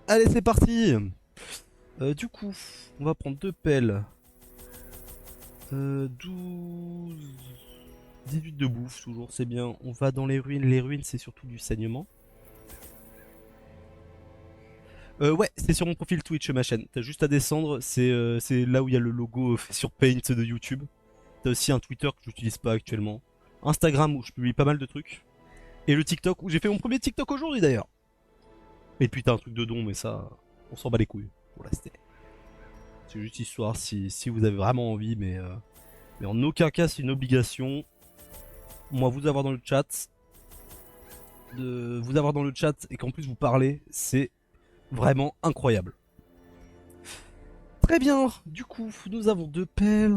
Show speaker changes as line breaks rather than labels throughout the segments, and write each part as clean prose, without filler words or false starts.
Allez, c'est parti. Du coup, on va prendre deux pelles. 12... 18 de bouffe, toujours, c'est bien. On va dans les ruines. Les ruines, c'est surtout du saignement. Ouais, c'est sur mon profil Twitch, ma chaîne. T'as juste à descendre. C'est là où il y a le logo fait sur Paint de YouTube. T'as aussi un Twitter que j'utilise pas actuellement. Instagram où je publie pas mal de trucs. Et le TikTok où j'ai fait mon premier TikTok aujourd'hui d'ailleurs. Et puis t'as un truc de don, mais ça, on s'en bat les couilles. Voilà, c'est juste histoire si vous avez vraiment envie, mais en aucun cas c'est une obligation. Moi, vous avoir dans le chat, de vous avoir dans le chat et qu'en plus vous parlez, c'est vraiment incroyable. Très bien, du coup, nous avons deux pelles.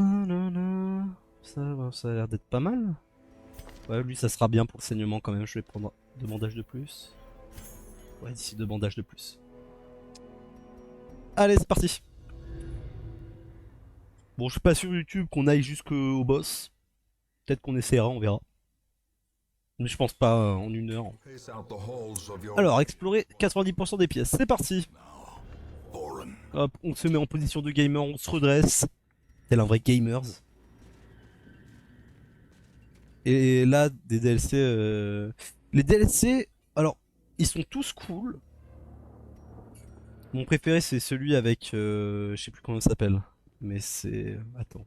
Ça a l'air d'être pas mal. Ouais, lui, ça sera bien pour le saignement quand même. Je vais prendre deux bandages de plus. Ouais, d'ici deux bandages de plus. Allez, c'est parti. Bon, je suis pas sur YouTube qu'on aille jusqu'au boss. Peut-être qu'on essaiera, on verra. Mais je pense pas en une heure. Alors, explorer 90% des pièces. C'est parti. Hop, on se met en position de gamer, on se redresse. Tel un vrai gamer. Et là, des DLC. Les DLC, alors, ils sont tous cool. Mon préféré, c'est celui avec. Je sais plus comment il s'appelle. Mais c'est. Attends.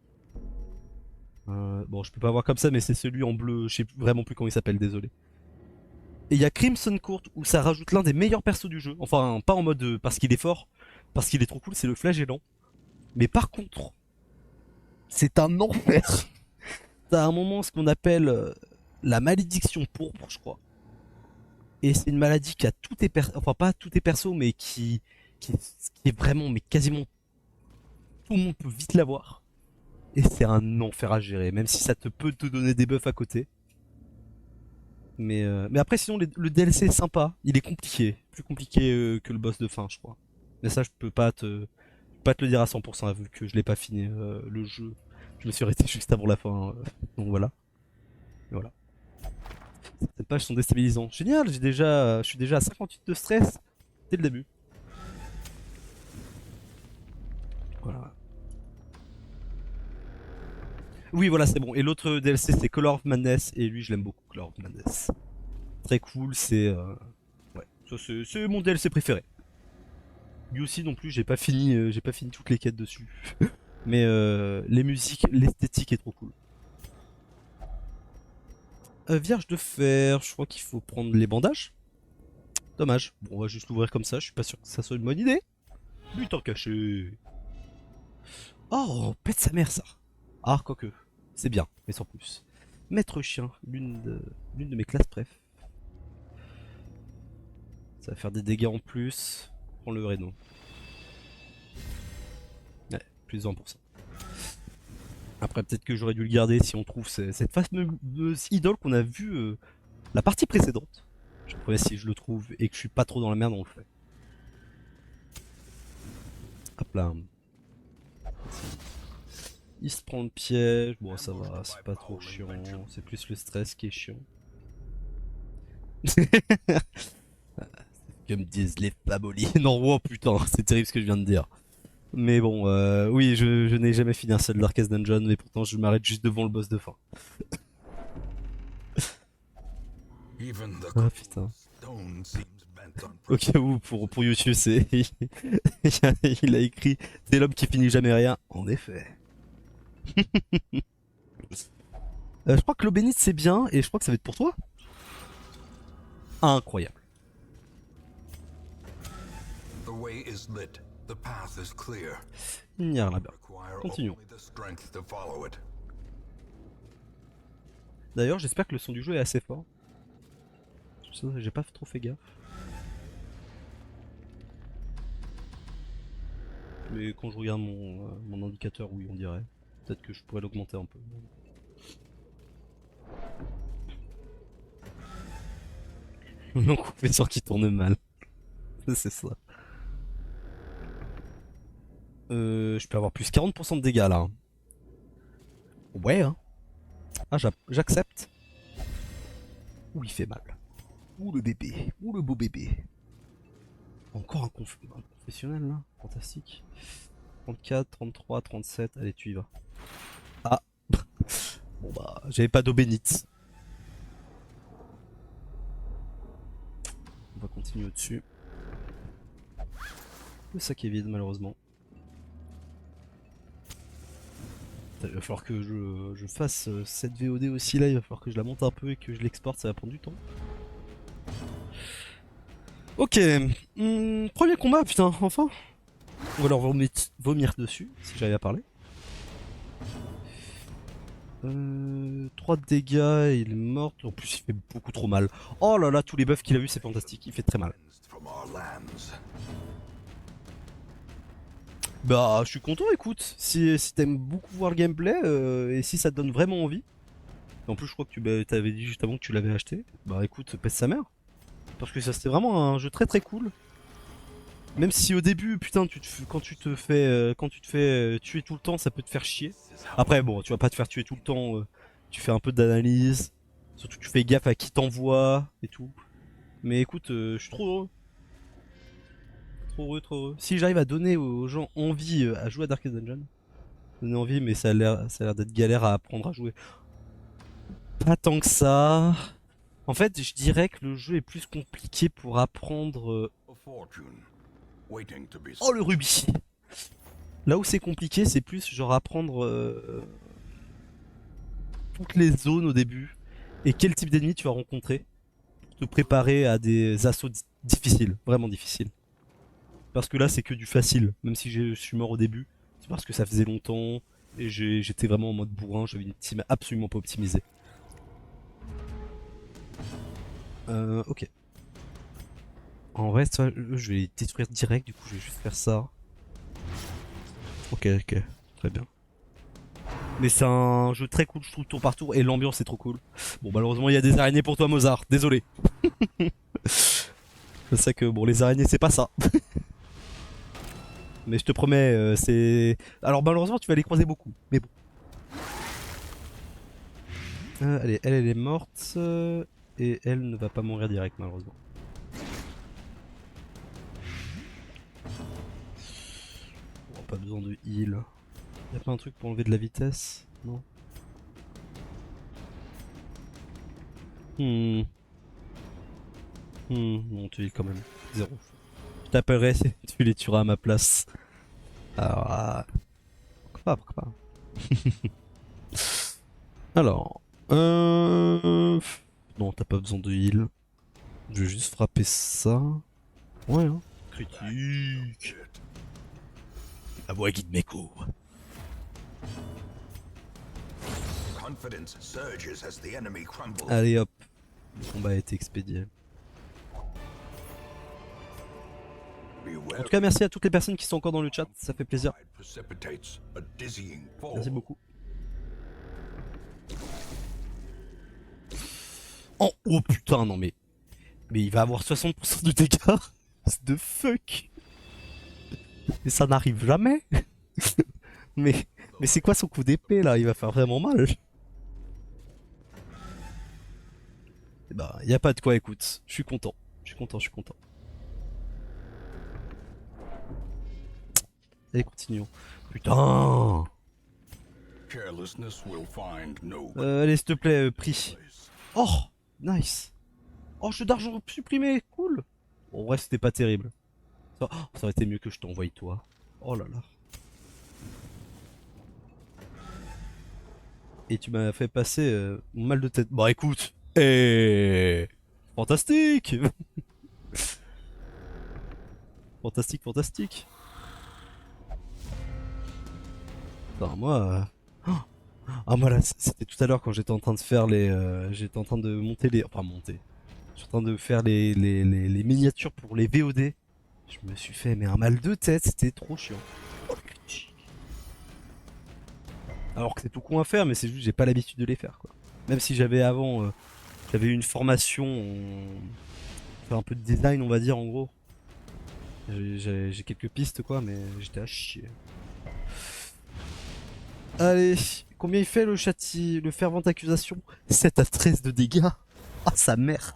Bon, je peux pas voir comme ça, mais c'est celui en bleu. Je sais vraiment plus comment il s'appelle, désolé. Et il y a Crimson Court où ça rajoute l'un des meilleurs persos du jeu. Enfin, pas en mode parce qu'il est fort, parce qu'il est trop cool, c'est le flagellant. Mais par contre, c'est un enfer. T'as un moment ce qu'on appelle la malédiction pourpre, je crois. Et c'est une maladie qui a tous tes persos, enfin pas tous tes persos, mais qui est vraiment, mais quasiment tout le monde peut vite l'avoir. Et c'est un enfer à gérer, même si ça te peut te donner des buffs à côté. Mais après, sinon, le DLC est sympa. Il est compliqué. Plus compliqué que le boss de fin, je crois. Mais ça, je peux pas te le dire à 100% vu que je l'ai pas fini le jeu. Je me suis arrêté juste avant la fin. Donc voilà. Et voilà. Ces pages sont déstabilisantes. Génial, je suis déjà à 58 de stress dès le début. Voilà. Oui, voilà, c'est bon. Et l'autre DLC, c'est Color of Madness. Et lui, je l'aime beaucoup, Color of Madness. Très cool, ouais, ça c'est mon DLC préféré. Lui aussi non plus, j'ai pas fini toutes les quêtes dessus. Mais les musiques, l'esthétique est trop cool. Vierge de fer, je crois qu'il faut prendre les bandages. Dommage. Bon, on va juste l'ouvrir comme ça, je suis pas sûr que ça soit une bonne idée. Butin caché. Oh, pète sa mère ça. Ah, quoique. C'est bien, mais sans plus. Maître chien, l'une de mes classes préf. Ça va faire des dégâts en plus. Prends le Reno. Ouais, plus de 20%. Après, peut-être que j'aurais dû le garder si on trouve cette fameuse idole qu'on a vue la partie précédente. Je pourrais si je le trouve et que je suis pas trop dans la merde, on le fait. Hop là. Il se prend le piège. Bon, ça va, c'est pas trop chiant. C'est plus le stress qui est chiant. Comme disent les fabolis. Non, oh putain, c'est terrible ce que je viens de dire. Mais bon, oui, je n'ai jamais fini un seul Darkest Dungeon, mais pourtant je m'arrête juste devant le boss de fin. Ah putain. Au cas où, pour YouTube, c'est. Il a écrit c'est l'homme qui finit jamais rien. En effet. Je crois que l'eau bénite c'est bien, et je crois que ça va être pour toi. Incroyable. Il n'y a rien là-bas. Continuons. D'ailleurs, j'espère que le son du jeu est assez fort. J'ai pas trop fait gaffe. Mais quand je regarde mon indicateur, oui, on dirait. Peut-être que je pourrais l'augmenter un peu. Mon compresseur qui tourne mal. C'est ça. Je peux avoir plus 40% de dégâts là. Hein. Ouais, hein. Ah, j'accepte. Ouh, il fait mal. Ouh, le bébé. Ouh, le beau bébé. Encore un professionnel là, fantastique. 34, 33, 37, allez tu y vas. Ah bon bah j'avais pas d'eau bénite. On va continuer au-dessus. Le sac est vide malheureusement. Il va falloir que je fasse cette VOD aussi là, il va falloir que je la monte un peu et que je l'exporte, ça va prendre du temps. Ok, premier combat, putain, enfin. On va leur vomir dessus, si j'arrive à parler. 3 de dégâts, il est mort. En plus, il fait beaucoup trop mal. Oh là là, tous les buffs qu'il a vu, c'est fantastique. Il fait très mal. Bah, je suis content, écoute. Si t'aimes beaucoup voir le gameplay et si ça te donne vraiment envie. En plus, je crois que tu t'avais dit juste avant que tu l'avais acheté. Bah, écoute, pèse sa mère. Parce que ça, c'était vraiment un jeu très très cool. Même si au début, putain, quand tu te fais tuer tout le temps, ça peut te faire chier. Après, bon, tu vas pas te faire tuer tout le temps. Tu fais un peu d'analyse. Surtout, tu fais gaffe à qui t'envoie et tout. Mais écoute, je suis trop heureux. Trop heureux, trop heureux. Si j'arrive à donner aux gens envie à jouer à Darkest Dungeon, donner envie, mais ça a l'air d'être galère à apprendre à jouer. Pas tant que ça. En fait, je dirais que le jeu est plus compliqué pour apprendre. Oh, le rubis! Là où c'est compliqué, c'est plus genre apprendre toutes les zones au début et quel type d'ennemi tu vas rencontrer pour te préparer à des assauts difficiles, vraiment difficiles. Parce que là, c'est que du facile, même si je suis mort au début, c'est parce que ça faisait longtemps et j'étais vraiment en mode bourrin, j'avais une team absolument pas optimisée. Ok. En vrai, ça, je vais les détruire direct, du coup, je vais juste faire ça. Ok, ok, très bien. Mais c'est un jeu très cool, je trouve, tour par tour, et l'ambiance est trop cool. Bon, malheureusement, il y a des araignées pour toi, Mozart, désolé. Je sais que, bon, les araignées, c'est pas ça. Mais je te promets, c'est... Alors, malheureusement, tu vas les croiser beaucoup, mais bon. Allez, elle est morte, et elle ne va pas mourir direct, malheureusement. Oh, pas besoin de heal. Y'a pas un truc pour enlever de la vitesse? Non. Non, tu heal quand même. 0. Je t'appellerai si tu les tueras à ma place. Alors, pourquoi pas. Alors, non, t'as pas besoin de heal. Je vais juste frapper ça. Ouais, hein. Critique. La voix guide mes coups. Allez hop, le combat a été expédié. En tout cas, merci à toutes les personnes qui sont encore dans le chat, ça fait plaisir. Merci beaucoup. Oh putain, non mais il va avoir 60% de dégâts. C'est de fuck. Mais ça n'arrive jamais. mais c'est quoi son coup d'épée là? Il va faire vraiment mal. Et bah, y a pas de quoi, écoute. Je suis content. Je suis content. Allez, continuons. Putain. Allez, s'il te plaît, prix. Oh, nice. Oh, jeu d'argent supprimé, cool. Bon, en vrai, c'était pas terrible. Ça aurait été mieux que je t'envoie toi. Oh là là. Et tu m'as fait passer mon mal de tête. Bah écoute. Fantastique. Fantastique, fantastique. Enfin, moi... Ah moi là, c'était tout à l'heure quand j'étais en train de faire les... j'étais en train de monter les... Enfin monter. J'étais en train de faire les miniatures pour les VOD. Je me suis fait mais un mal de tête, c'était trop chiant. Alors que c'est tout con à faire, mais c'est juste que j'ai pas l'habitude de les faire quoi. Même si j'avais avant... j'avais eu une formation faire un peu de design on va dire en gros. J'ai quelques pistes quoi, mais j'étais à chier. Allez, combien il fait le fervent accusation? 7 à 13 de dégâts. Ah sa mère.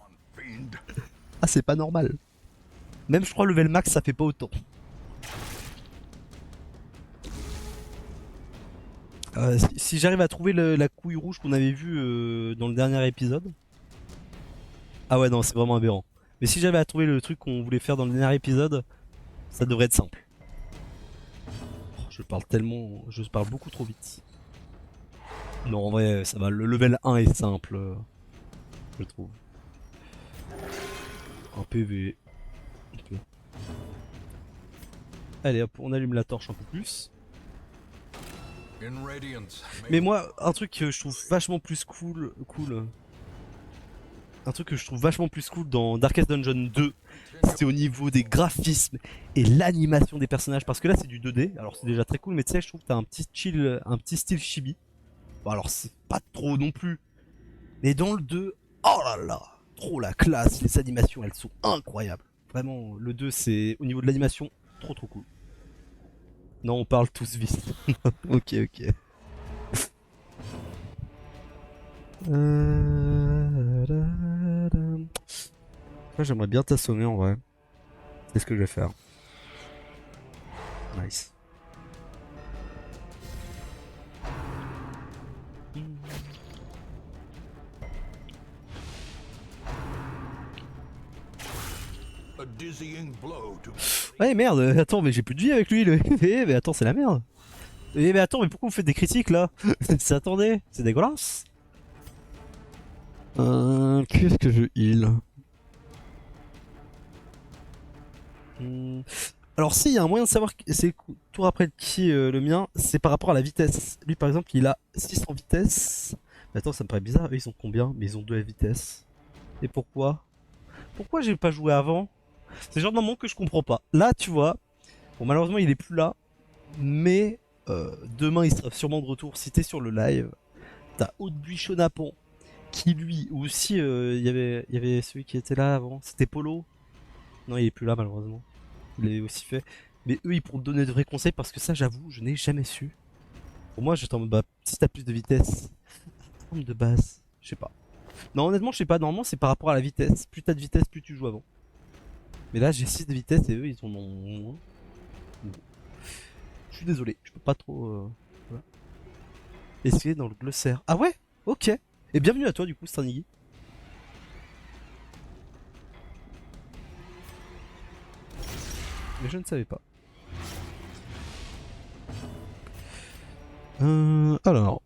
Ah c'est pas normal. Même je crois level max ça fait pas autant. Si j'arrive à trouver la couille rouge qu'on avait vue dans le dernier épisode. Ah ouais non c'est vraiment aberrant. Mais si j'arrive à trouver le truc qu'on voulait faire dans le dernier épisode, ça devrait être simple. Oh, je parle beaucoup trop vite. Non en vrai ça va, le level 1 est simple, je trouve. Un PV. Ok. Allez hop, on allume la torche un peu plus. Mais moi, un truc que je trouve vachement plus cool, un truc que je trouve vachement plus cool dans Darkest Dungeon 2, c'est au niveau des graphismes et l'animation des personnages. Parce que là, c'est du 2D, alors c'est déjà très cool, mais tu sais, je trouve que t'as un petit style chibi. Bon, alors c'est pas trop non plus, mais dans le 2, oh là là, trop la classe, les animations, elles sont incroyables. Vraiment, le 2, c'est au niveau de l'animation, trop trop cool. Non, on parle tous vite. Ok, ok. Moi j'aimerais bien t'assommer en vrai. C'est ce que je vais faire. Nice. Ouais merde, attends mais j'ai plus de vie avec lui mais attends c'est la merde. Mais attends mais pourquoi vous faites des critiques là? Attendez, c'est dégueulasse. Qu'est-ce que je heal? Alors si, il y a un moyen de savoir c'est le tour après qui le mien, c'est par rapport à la vitesse. Lui par exemple il a 600 vitesse. Mais attends ça me paraît bizarre, eux ils ont combien? Mais ils ont 2 vitesse. Et pourquoi? Pourquoi j'ai pas joué avant? C'est le genre de moment que je comprends pas. Là tu vois, bon malheureusement il est plus là. Mais demain il sera sûrement de retour. Si t'es sur le live, t'as Haute-Buis Chenapan qui lui aussi, il y avait celui qui était là avant, c'était Polo. Non il est plus là malheureusement. Il l'avait aussi fait. Mais eux ils pourront te donner de vrais conseils parce que ça j'avoue je n'ai jamais su. Pour moi j'étais en mode bah si t'as plus de vitesse, de base, je sais pas. Non honnêtement je sais pas, normalement c'est par rapport à la vitesse. Plus t'as de vitesse plus tu joues avant. Mais là j'ai 6 de vitesse et eux ils en ont moins. Je suis désolé, je peux pas trop... voilà. Essayer dans le glossaire. Ah ouais. Ok. Et bienvenue à toi du coup Starniggy. Mais je ne savais pas. Alors...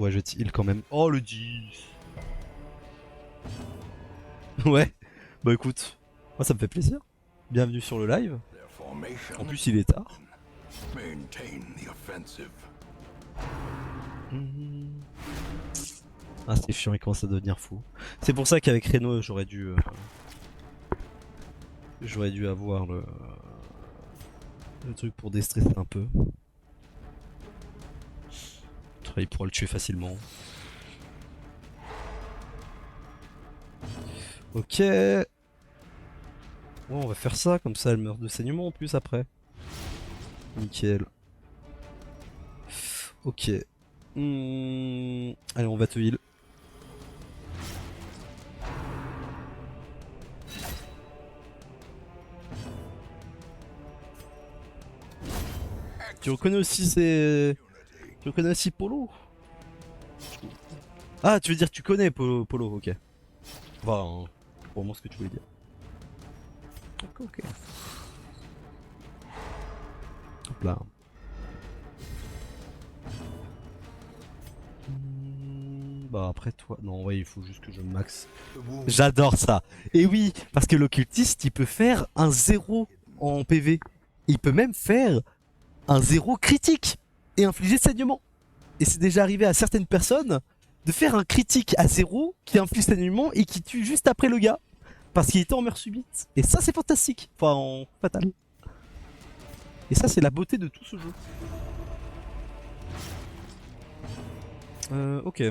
Ouais je heal quand même. Oh le 10. Ouais. Bah écoute, moi ça me fait plaisir. Bienvenue sur le live. En plus il est tard. Ah c'est chiant, il commence à devenir fou. C'est pour ça qu'avec Reno j'aurais dû avoir le truc pour déstresser un peu. Il pourra le tuer facilement. Ok. Ouais, on va faire ça, comme ça elle meurt de saignement en plus après. Nickel. Ok. Allez, on va te heal. Tu reconnais aussi Tu reconnais aussi Polo? Ah, tu veux dire tu connais Polo, ok. Enfin, pour moi ce que tu voulais dire. Ok. Hop là. Bah après toi, non ouais il faut juste que je max. J'adore ça. Et oui, parce que l'occultiste il peut faire un 0 en PV. Il peut même faire un 0 critique et infliger saignement. Et c'est déjà arrivé à certaines personnes de faire un critique à 0 qui inflige saignement et qui tue juste après le gars. Parce qu'il était en mort subite. Et ça c'est fantastique. Enfin en fatal. Et ça c'est la beauté de tout ce jeu. Ok.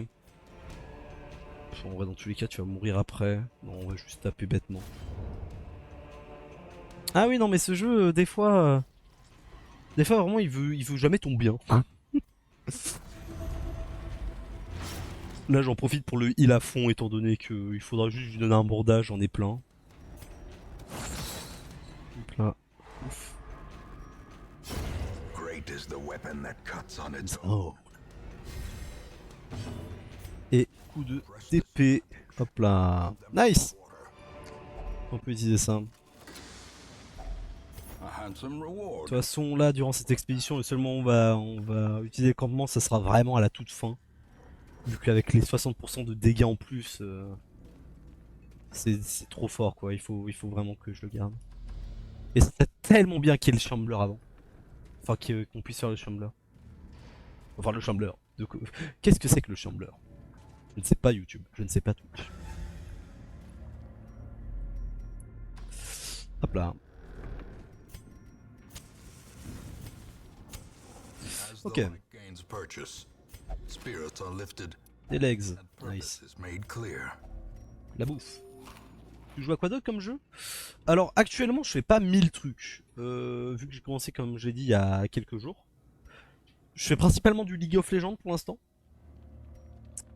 En vrai dans tous les cas tu vas mourir après. Non on va juste taper bêtement. Ah oui non mais ce jeu des fois vraiment il veut jamais ton bien. Là j'en profite pour le heal à fond étant donné qu'il faudra juste lui donner un bordage, j'en ai plein. Donc là, ouf. Oh. Et coup de d'épée. Hop là. Nice. On peut utiliser ça. De toute façon, là, durant cette expédition, le seul moment où on va utiliser le campement, ça sera vraiment à la toute fin. Vu qu'avec les 60% de dégâts en plus, c'est trop fort quoi. Il faut vraiment que je le garde. Et ça serait tellement bien qu'il y ait le Shambler avant. Enfin, qu'on puisse faire le Shambler. Enfin, le Shambler. Qu'est-ce que c'est que le Shambler? Je ne sais pas YouTube, je ne sais pas Twitch. Hop là. Ok. Des legs. Nice. La bouffe. Tu joues à quoi d'autre comme jeu? Alors actuellement je fais pas 1000 trucs. Vu que j'ai commencé comme j'ai dit il y a quelques jours. Je fais principalement du League of Legends pour l'instant.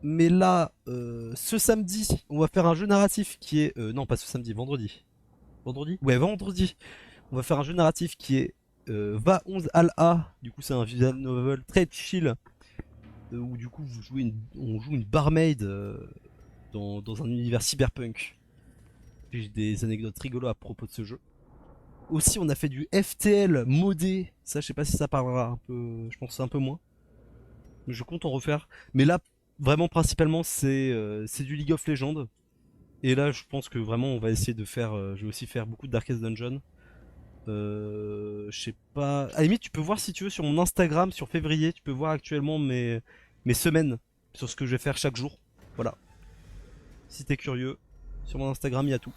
Mais là, ce samedi, on va faire un jeu narratif qui est... non pas ce samedi, vendredi. Vendredi? Ouais, vendredi. On va faire un jeu narratif qui est Va 11 Al A. Du coup c'est un visual novel très chill. Où du coup on joue une barmaid dans un univers cyberpunk. J'ai des anecdotes rigolos à propos de ce jeu. Aussi on a fait du FTL modé. Ça je sais pas si ça parlera un peu. Je pense que c'est un peu moins. Mais je compte en refaire. Mais là vraiment principalement c'est du League of Legends. Et là je pense que vraiment on va essayer de faire. Je vais aussi faire beaucoup de Darkest Dungeon. Je sais pas. À la limite tu peux voir si tu veux sur mon Instagram sur février. Tu peux voir actuellement mes semaines sur ce que je vais faire chaque jour. Voilà. Si t'es curieux, sur mon Instagram il y a tout.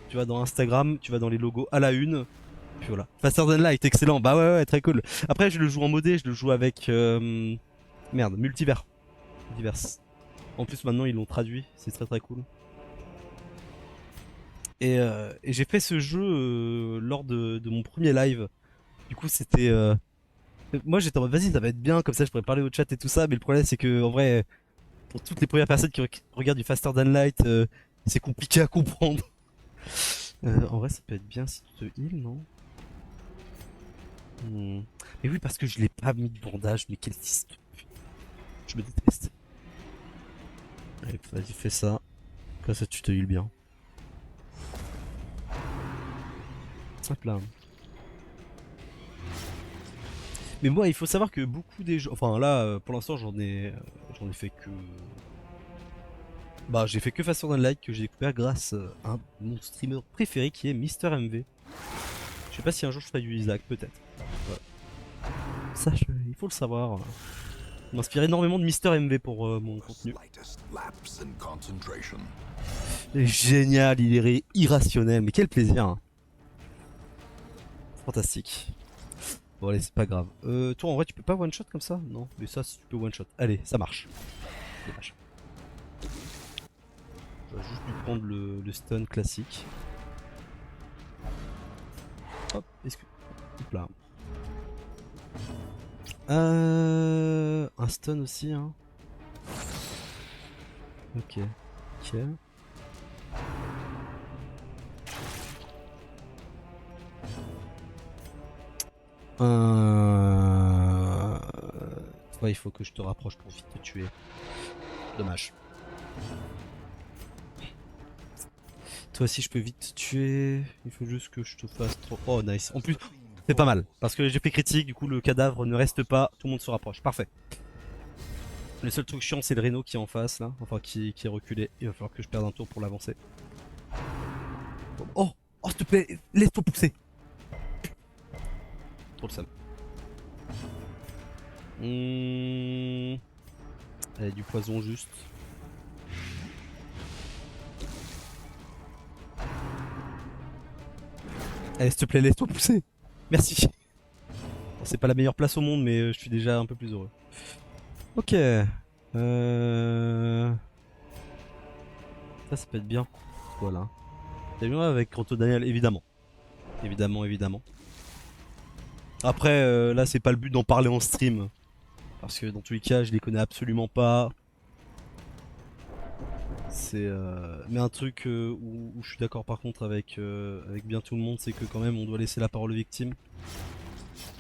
Tu vas dans Instagram, tu vas dans les logos à la une. Puis voilà. Faster Than Light, excellent. Bah ouais, très cool. Après je le joue en modé, je le joue avec merde, multivers. Multiverse. En plus maintenant ils l'ont traduit, c'est très cool. Et j'ai fait ce jeu lors de mon premier live. Du coup c'était moi j'étais en mode vas-y ça va être bien, comme ça je pourrais parler au chat et tout ça, mais le problème c'est que en vrai pour toutes les premières personnes qui regardent du Faster Than Light, c'est compliqué à comprendre. En vrai ça peut être bien si tu te heal, non? Mais oui parce que je l'ai pas mis de bandage, mais quel fils de... Je me déteste. Allez, vas-y fais ça. Comme ça tu te heal bien. Hop là. Mais moi il faut savoir que beaucoup des gens... Enfin là pour l'instant j'en ai fait que... Bah j'ai fait que Faster Than Light que j'ai découvert grâce à mon streamer préféré qui est Mister MV. Je sais pas si un jour je ferai du Isaac, peut-être. Ouais. Ça il faut le savoir. Je m'inspire énormément de Mister MV pour mon contenu. Il est génial, il est irrationnel, mais quel plaisir hein. Fantastique. Bon allez c'est pas grave. Toi en vrai tu peux pas one shot comme ça? Non, mais ça tu peux one shot. Allez, ça marche. Dommage. J'aurais juste dû prendre le stun classique. Hop, est-ce que... Hop là. Un stun aussi hein. Ok. Ok. Ouais, il faut que je te rapproche pour vite te tuer. Dommage. Toi aussi je peux vite te tuer. Il faut juste que je te fasse trop... Oh nice. En plus, c'est pas mal. Parce que j'ai fait critique, du coup le cadavre ne reste pas. Tout le monde se rapproche. Parfait. Le seul truc chiant c'est le Reno qui est en face là. Enfin qui est reculé. Il va falloir que je perde un tour pour l'avancer. Oh, oh s'il te plaît, laisse-toi pousser. Trop le seum. Allez, du poison juste. Allez, s'il te plaît, laisse-toi pousser. Merci. Bon, c'est pas la meilleure place au monde, mais je suis déjà un peu plus heureux. Ok. Ça peut être bien. Voilà. T'as vu avec Croto Daniel, évidemment. Évidemment. Après, là, c'est pas le but d'en parler en stream. Parce que dans tous les cas, je les connais absolument pas. Mais un truc où je suis d'accord par contre avec bien tout le monde, c'est que quand même on doit laisser la parole aux victimes.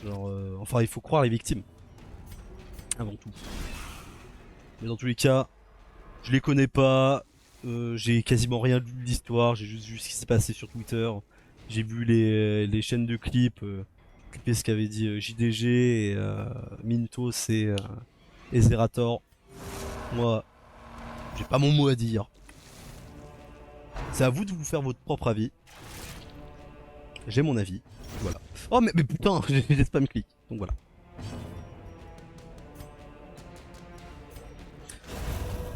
Genre, enfin il faut croire les victimes, avant tout. Mais dans tous les cas, je les connais pas, j'ai quasiment rien lu de l'histoire, j'ai juste vu ce qui s'est passé sur Twitter. J'ai vu les chaînes de clips, clipper ce qu'avait dit JDG et Mintos et Zerator. Moi, j'ai pas mon mot à dire. C'est à vous de vous faire votre propre avis. J'ai mon avis. Voilà. Oh mais putain, j'ai spam clic. Donc voilà.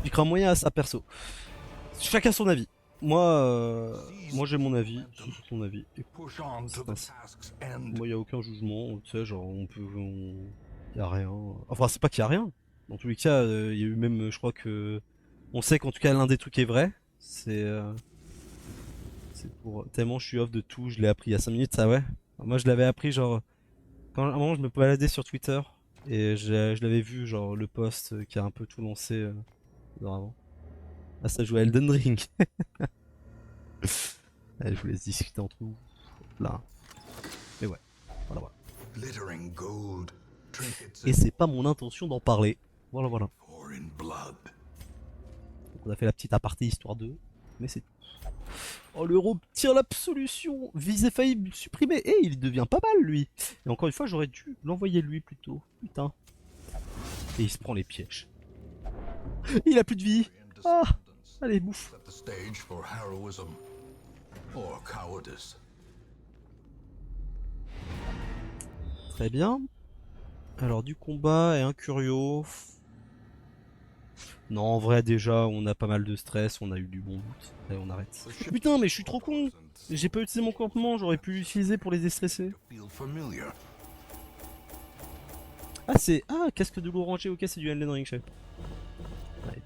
Il crée un moyen à sa perso. Chacun son avis. Moi j'ai mon avis. Son avis. Et moi y a aucun jugement. Tu sais, genre y a rien. Enfin c'est pas qu'il y a rien. Dans tous les cas, il y a eu même, je crois que, on sait qu'en tout cas l'un des trucs est vrai. C'est pour tellement je suis off de tout. Je l'ai appris il y a 5 minutes. Ça ouais. Moi je l'avais appris genre quand à un moment je me baladais sur Twitter et je l'avais vu genre le post qui a un peu tout lancé avant. Ah ça joue à Elden Ring. Allez, je vous laisse discuter entre vous. Là. Mais ouais. Voilà voilà. Et c'est pas mon intention d'en parler. Voilà voilà. Donc on a fait la petite aparté histoire 2. Mais c'est tout. Oh l'euro tire l'absolution. Visé failli supprimer. Et il devient pas mal lui. Et encore une fois j'aurais dû l'envoyer lui plutôt. Putain. Et il se prend les pièges. Il a plus de vie. Ah. Allez bouffe. Très bien. Alors du combat et un curio. Non en vrai déjà on a pas mal de stress, on a eu du bon loot. Allez on arrête. Putain mais je suis trop con. J'ai pas utilisé mon campement, j'aurais pu l'utiliser pour les déstresser. Ah c'est... Ah casque de l'oranger, ok c'est du Elden Ring chef. Ouais.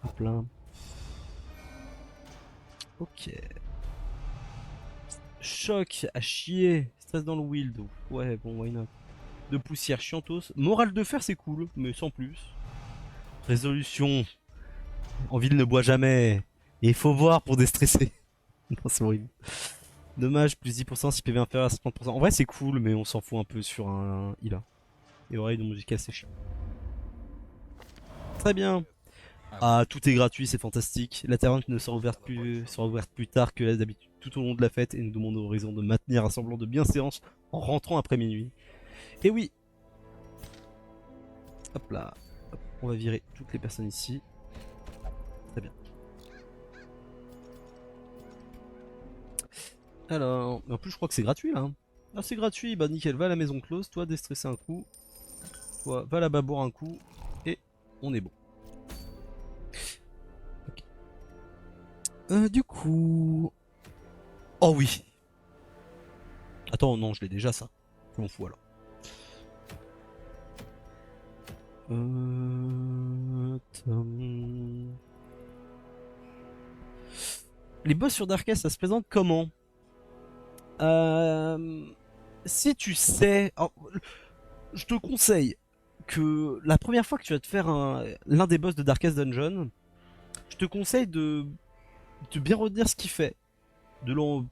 Hop là. Ok. Choc à chier. Stress dans le wild. Ouais bon why not. De poussière chiantos. Morale de fer c'est cool, mais sans plus. Résolution. En ville ne boit jamais. Et il faut boire pour déstresser. Non c'est horrible. Dommage, plus 10% si PV inférieur à 50%. En vrai c'est cool, mais on s'en fout un peu sur un ILA. Et oreille de musicale c'est chiant. Très bien. Ah, tout est gratuit, c'est fantastique. La taverne ne sera ouverte plus tard que d'habitude tout au long de la fête et nous demandons au Horizon de maintenir un semblant de bienséance en rentrant après minuit. Et oui. Hop là. Hop, on va virer toutes les personnes ici. Très bien. Alors, en plus je crois que c'est gratuit là. Ah c'est gratuit, bah nickel, va à la maison close, toi déstresser un coup. Toi, va là-bas boire un coup. Et on est bon. Okay. Du coup... Oh oui. Attends, non, je l'ai déjà ça. Je m'en fous alors. Les boss sur Darkest, ça se présente comment? Si tu sais... Alors, je te conseille que la première fois que tu vas te faire l'un des boss de Darkest Dungeon, je te conseille de bien retenir ce qu'il fait.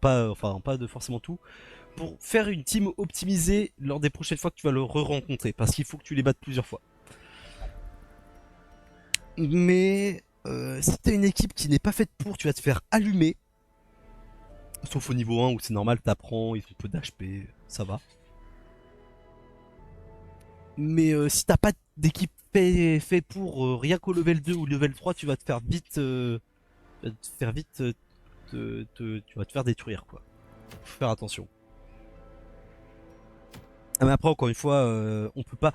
Pas de forcément tout. Pour faire une team optimisée lors des prochaines fois que tu vas le re-rencontrer. Parce qu'il faut que tu les battes plusieurs fois. Mais si t'as une équipe qui n'est pas faite pour, tu vas te faire allumer. Sauf au niveau 1 où c'est normal, t'apprends, ils ont peu d'HP, ça va. Mais si t'as pas d'équipe fait pour rien qu'au level 2 ou level 3, tu vas te faire vite. Tu vas te faire détruire quoi. Faut faire attention. Ah, mais après, encore une fois, on peut pas.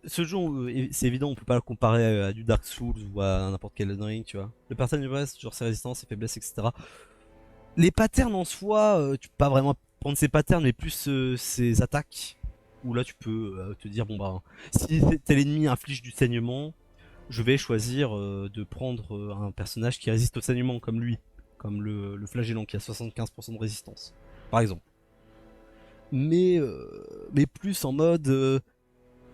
Ce jeu, c'est évident, on peut pas le comparer à du Dark Souls ou à n'importe quel Elden Ring, tu vois. Le pattern du reste, genre ses résistances, ses faiblesses, etc. Les patterns en soi, tu peux pas vraiment prendre ses patterns, mais plus ses attaques. Où là, tu peux te dire, bon bah, si tel ennemi inflige du saignement, je vais choisir de prendre un personnage qui résiste au saignement, comme lui. Comme le flagellant qui a 75% de résistance, par exemple. Mais plus en mode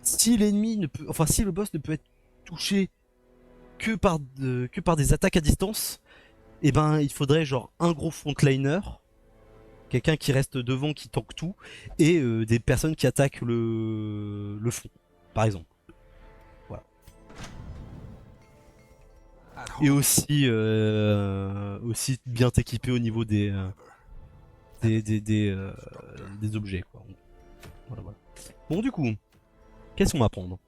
si l'ennemi ne peut, enfin si le boss ne peut être touché que par des attaques à distance, et ben il faudrait genre un gros frontliner, quelqu'un qui reste devant, qui tank tout, et des personnes qui attaquent le fond, par exemple. Voilà. Et aussi bien t'équiper au niveau des objets, quoi. Voilà, voilà. Bon, du coup, qu'est-ce qu'on va prendre?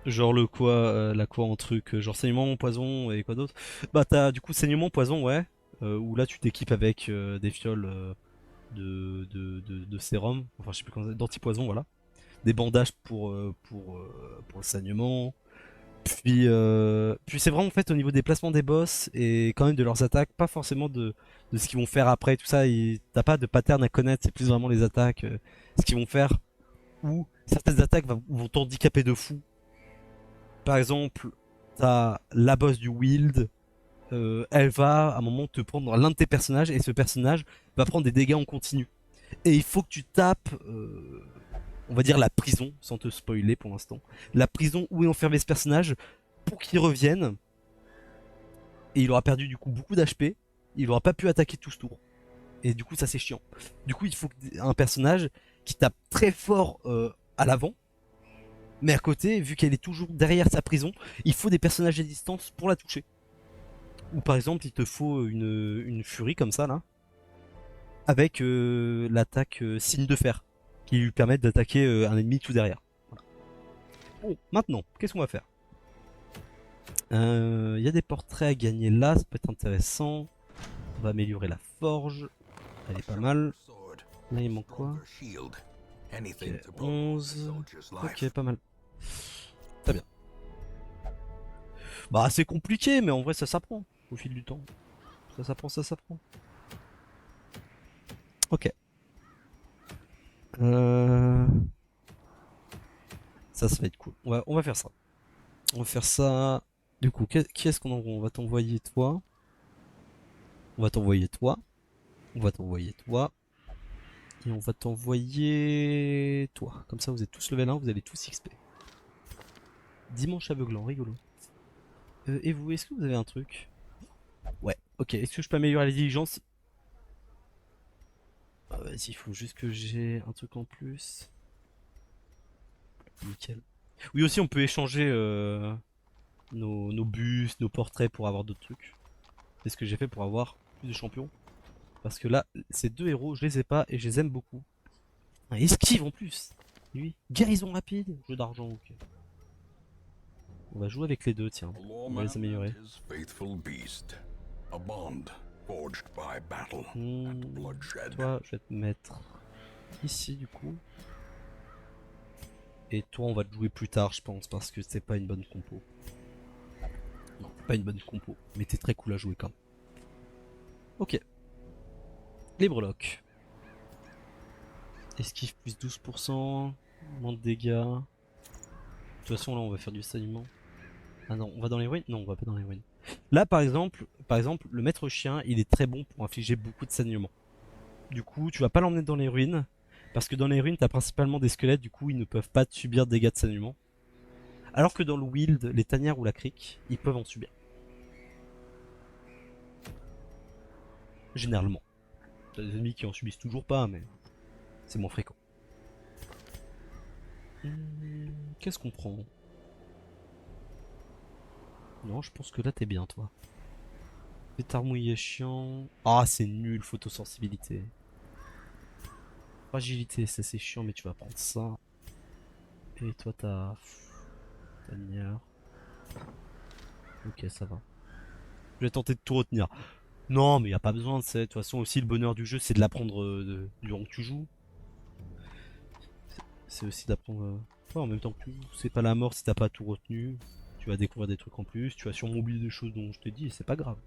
Genre le quoi, la quoi en truc, genre saignement, poison et quoi d'autre? Bah t'as du coup saignement, poison, ouais. Où là tu t'équipes avec des fioles de sérum, enfin je sais plus comment d'anti-poison, voilà. Des bandages pour le saignement. Puis c'est vraiment en fait au niveau des placements des boss et quand même de leurs attaques, pas forcément de ce qu'ils vont faire après, tout ça. T'as pas de pattern à connaître, c'est plus vraiment les attaques, ce qu'ils vont faire. Ou certaines attaques vont t'handicaper de fou. Par exemple, t'as la boss du Wild, elle va à un moment te prendre l'un de tes personnages et ce personnage va prendre des dégâts en continu. Et il faut que tu tapes, on va dire la prison, sans te spoiler pour l'instant, la prison où est enfermé ce personnage pour qu'il revienne. Et il aura perdu du coup beaucoup d'HP, il aura pas pu attaquer tout ce tour. Et du coup ça c'est chiant. Du coup il faut un personnage qui tape très fort à l'avant, mais à côté, vu qu'elle est toujours derrière sa prison, il faut des personnages à distance pour la toucher. Ou par exemple, il te faut une furie comme ça là, avec l'attaque signe de fer, qui lui permet d'attaquer un ennemi tout derrière. Voilà. Bon, maintenant, qu'est-ce qu'on va faire? Il y a des portraits à gagner là, ça peut être intéressant. On va améliorer la forge, elle est pas mal. Là il manque quoi? Ok, 11. Ok, pas mal. Très bien. Bah c'est compliqué, mais en vrai ça s'apprend au fil du temps. Ça s'apprend, ça s'apprend. Ok. Euh... Ça va être cool. On va faire ça. On va faire ça. Du coup, qui est-ce qu'on envoie? On va t'envoyer toi. On va t'envoyer toi. On va t'envoyer toi. Et on va t'envoyer toi. Comme ça, vous êtes tous level 1, vous allez tous XP. Dimanche aveuglant, rigolo. Et vous, est-ce que vous avez un truc? Ouais, ok. Est-ce que je peux améliorer la diligence? Vas-y, il faut juste que j'ai un truc en plus. Nickel. Oui, aussi, on peut échanger nos bustes, nos portraits pour avoir d'autres trucs. C'est ce que j'ai fait pour avoir plus de champions. Parce que là, ces deux héros, je les ai pas et je les aime beaucoup. Ah, esquive en plus. Lui, guérison rapide, jeu d'argent, ok. On va jouer avec les deux, tiens. On va les améliorer. Toi, je vais te mettre ici du coup. Et toi, on va te jouer plus tard, je pense, parce que c'est pas une bonne compo. Non, pas une bonne compo, mais t'es très cool à jouer quand même. Ok. Les breloques. Esquive plus 12%, moins de dégâts. De toute façon, là, on va faire du saignement. Ah non, on va dans les ruines? Non, on va pas dans les ruines. Là, par exemple, le maître chien, il est très bon pour infliger beaucoup de saignement. Du coup, tu vas pas l'emmener dans les ruines, parce que dans les ruines, t'as principalement des squelettes, du coup, ils ne peuvent pas subir de dégâts de saignement. Alors que dans le wild, les tanières ou la crique, ils peuvent en subir. Généralement. T'as des ennemis qui en subissent toujours pas, mais c'est moins fréquent. Qu'est-ce qu'on prend? Non, je pense que là t'es bien, toi. Pétard mouillé chiant. Ah, c'est nul, photosensibilité. Fragilité, ça c'est chiant, mais tu vas prendre ça. Et toi, t'as. Tanière. Ok, ça va. Je vais tenter de tout retenir. Non, mais y a pas besoin de ça. De toute façon, aussi, le bonheur du jeu, c'est de l'apprendre durant que tu joues. C'est aussi d'apprendre. Ouais, en même temps que tu joues. C'est pas la mort si t'as pas tout retenu. Tu vas découvrir des trucs en plus. Tu vas sûrement oublier des choses dont je t'ai dit et c'est pas grave.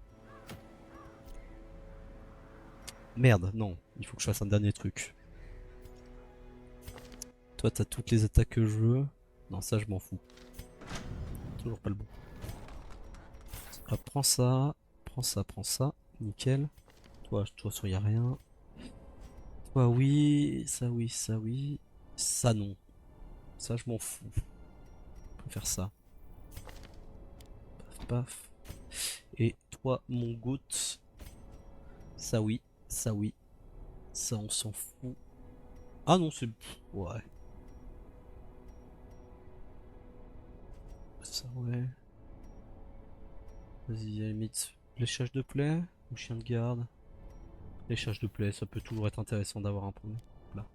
Merde, non. Il faut que je fasse un dernier truc. Toi, t'as toutes les attaques que je veux. Non, ça, je m'en fous. Toujours pas le bon. Hop, prends ça. Prends ça, prends ça. Nickel. Toi, y a rien. Toi, oui. Ça, oui, ça, oui. Ça, non. Ça, je m'en fous. On peut faire ça. paf. Et toi, mon goat. Ça oui, ça oui. Ça on s'en fout. Ah non, c'est... Ouais. Ça ouais. Vas-y, à la limite. Léchage de plaie ou chien de garde. Léchage de plaie, ça peut toujours être intéressant d'avoir un problème. Là.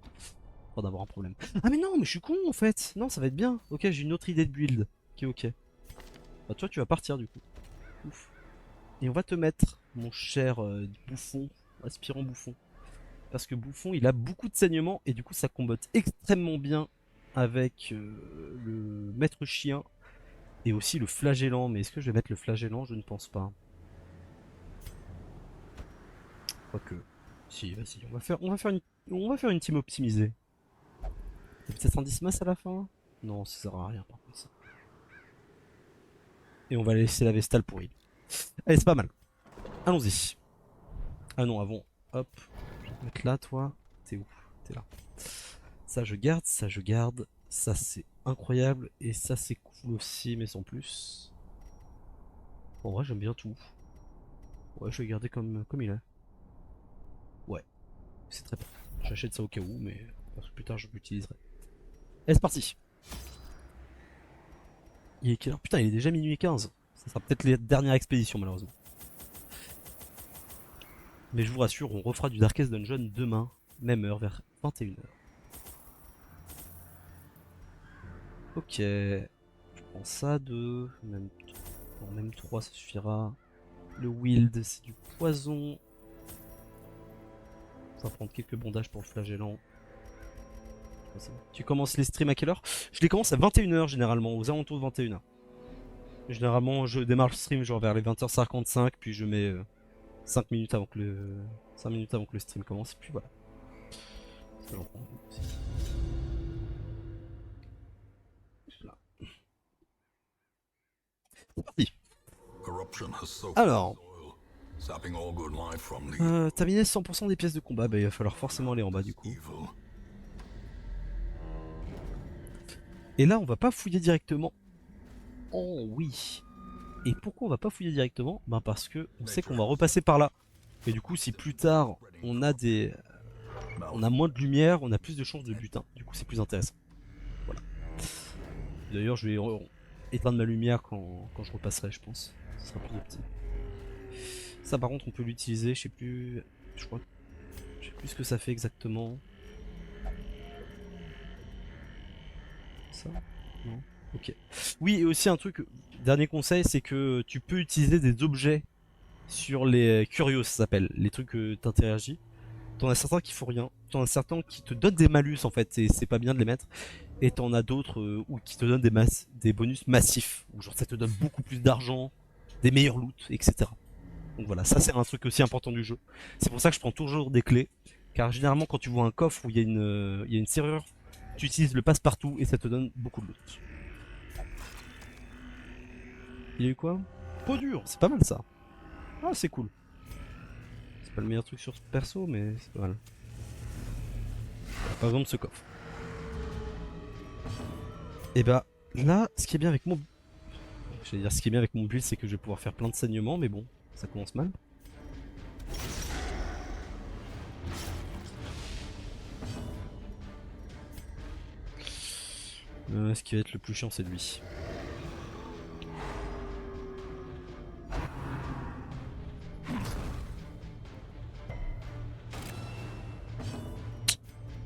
Pas d'avoir un problème. Ah mais non, mais je suis con en fait. Non, ça va être bien. Ok, j'ai une autre idée de build. Qui est ok. Bah toi, tu vas partir du coup. Ouf. Et on va te mettre, mon cher bouffon, aspirant bouffon. Parce que bouffon, il a beaucoup de saignement et du coup, ça combotte extrêmement bien avec le maître chien et aussi le flagellant. Mais est-ce que je vais mettre le flagellant? Je ne pense pas. Quoique. Si, vas-y, on va faire une team optimisée. Il y a peut-être un dismas à la fin? Non, ça sert à rien par contre ça. Et on va laisser la Vestale pour il. Allez, c'est pas mal. Allons-y. Ah non, avant. Hop. Je vais te mettre là, toi. T'es où? T'es là. Ça, je garde. Ça, je garde. Ça, c'est incroyable. Et ça, c'est cool aussi, mais sans plus. En vrai, j'aime bien tout. Ouais, je vais garder comme il est. Ouais, c'est très bien. J'achète ça au cas où, mais parce que plus tard, je l'utiliserai. Allez, c'est parti. Il est quelle heure? Putain, il est déjà minuit 15. Ça sera peut-être les dernières expéditions, malheureusement. Mais je vous rassure, on refera du Darkest Dungeon demain, même heure, vers 21h. Ok. Je prends ça, 2. Même 3, ça suffira. Le Wild, c'est du poison. On va prendre quelques bondages pour le flagellant. Tu commences les streams à quelle heure? Je les commence à 21h généralement, aux alentours de 21h. Généralement, je démarre le stream genre vers les 20h55, puis je mets 5 minutes avant que le 5 minutes avant que le stream commence, puis voilà. Ça, j'en prends aussi. Là. C'est parti. Alors, t'as miné 100% des pièces de combat, bah il va falloir forcément aller en bas du coup. Et là, on va pas fouiller directement. Oh oui. Et pourquoi on va pas fouiller directement? Ben parce que on sait qu'on va repasser par là. Et du coup, si plus tard on a moins de lumière, on a plus de chances de butin. Du coup, c'est plus intéressant. Voilà. D'ailleurs, je vais éteindre ma lumière quand je repasserai, je pense. Ce sera plus optique. Ça, par contre, on peut l'utiliser. Je sais plus. Je crois. Je sais plus ce que ça fait exactement. Ça? Non. Ok. Oui, et aussi un truc. Dernier conseil, c'est que tu peux utiliser des objets sur les curios, ça s'appelle, les trucs que t'interagis. T'en as certains qui font rien, t'en as certains qui te donnent des malus en fait, et c'est pas bien de les mettre. Et t'en as d'autres qui te donnent des bonus massifs, où genre ça te donne beaucoup plus d'argent, des meilleurs loots, etc. Donc voilà, ça c'est un truc aussi important du jeu. C'est pour ça que je prends toujours des clés, car généralement quand tu vois un coffre où il y a une serrure, tu utilises le passe-partout et ça te donne beaucoup de loot. Il y a eu quoi? Peau dure, c'est pas mal ça. Ah, c'est cool. C'est pas le meilleur truc sur ce perso, mais c'est pas mal. Par exemple, ce coffre. Et bah, là, ce qui est bien avec mon. J'allais dire, ce qui est bien avec mon build, c'est que je vais pouvoir faire plein de saignements, mais bon, ça commence mal. Ce qui va être le plus chiant, c'est lui.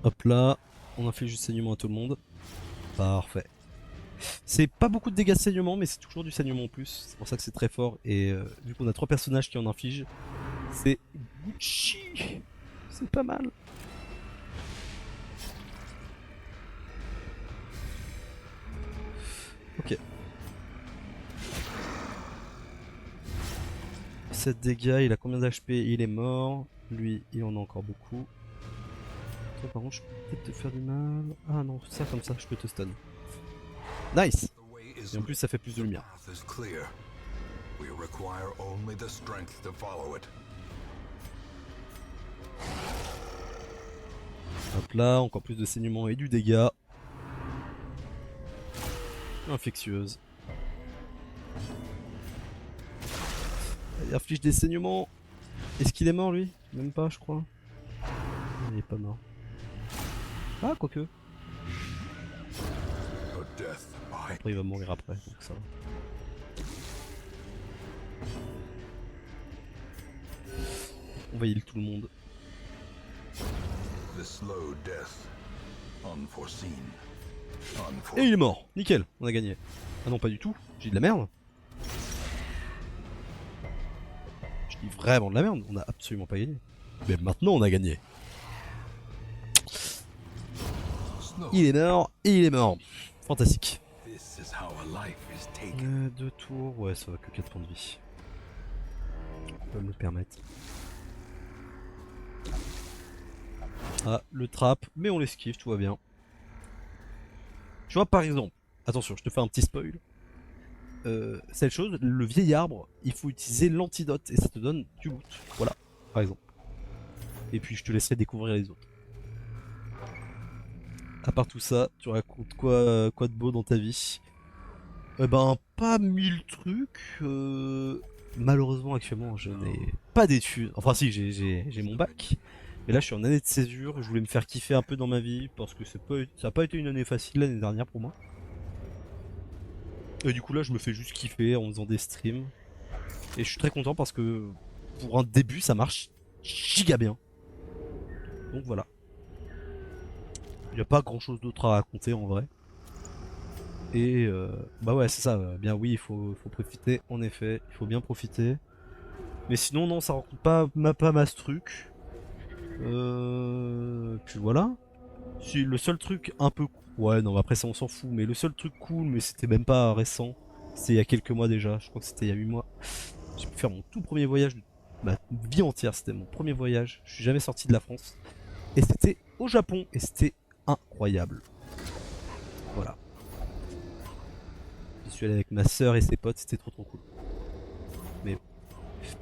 Hop là, on a fait juste saignement à tout le monde. Parfait. C'est pas beaucoup de dégâts de saignement, mais c'est toujours du saignement en plus. C'est pour ça que c'est très fort. Et vu qu'on a 3 personnages qui en infligent, c'est Gucci. C'est pas mal. Ok. 7 dégâts, il a combien d'HP? Il est mort. Lui, il en a encore beaucoup. Toi, par contre, je peux peut-être te faire du mal. Ah non, ça comme ça, je peux te stun. Nice! Et en plus, ça fait plus de lumière. Hop là, encore plus de saignement et du dégât. Infectieuse. il inflige des saignements. Est-ce qu'il est mort lui? Même pas je crois. Il est pas mort. Ah quoique. Après il va mourir après, donc ça va. On va heal tout le monde. Et il est mort, nickel, on a gagné. Ah non pas du tout, j'ai de la merde. Je dis vraiment de la merde, on a absolument pas gagné. Mais maintenant on a gagné. Il est mort, et il est mort. Fantastique. 2 tours, ouais ça va que 4 points de vie. On peut me le permettre. Ah, le trap, mais on l'esquive, tout va bien. Tu vois par exemple, attention, je te fais un petit spoil. Cette chose, le vieil arbre, il faut utiliser l'antidote et ça te donne du loot. Voilà, par exemple. Et puis je te laisserai découvrir les autres. À part tout ça, tu racontes quoi de beau dans ta vie? Ben, pas 1000 trucs. Malheureusement, actuellement, je n'ai pas d'études. Enfin, si, j'ai mon bac. Mais là, je suis en année de césure. Je voulais me faire kiffer un peu dans ma vie parce que ça n'a pas été une année facile l'année dernière pour moi. Et du coup, là, je me fais juste kiffer en faisant des streams. Et je suis très content parce que pour un début, ça marche giga bien. Donc voilà. Il n'y a pas grand chose d'autre à raconter en vrai. Et bah ouais, c'est ça. Bien oui, il faut profiter. En effet, il faut bien profiter. Mais sinon, non, ça raconte pas masse truc. Puis voilà. Si, le seul truc un peu... Ouais, non, après ça, on s'en fout. Mais le seul truc cool, mais c'était même pas récent. C'était il y a quelques mois déjà. Je crois que c'était il y a 8 mois. J'ai pu faire mon tout premier voyage de ma vie entière. C'était mon premier voyage. Je suis jamais sorti de la France. Et c'était au Japon. Et c'était incroyable. Voilà. Je suis allé avec ma soeur et ses potes. C'était trop cool. Mais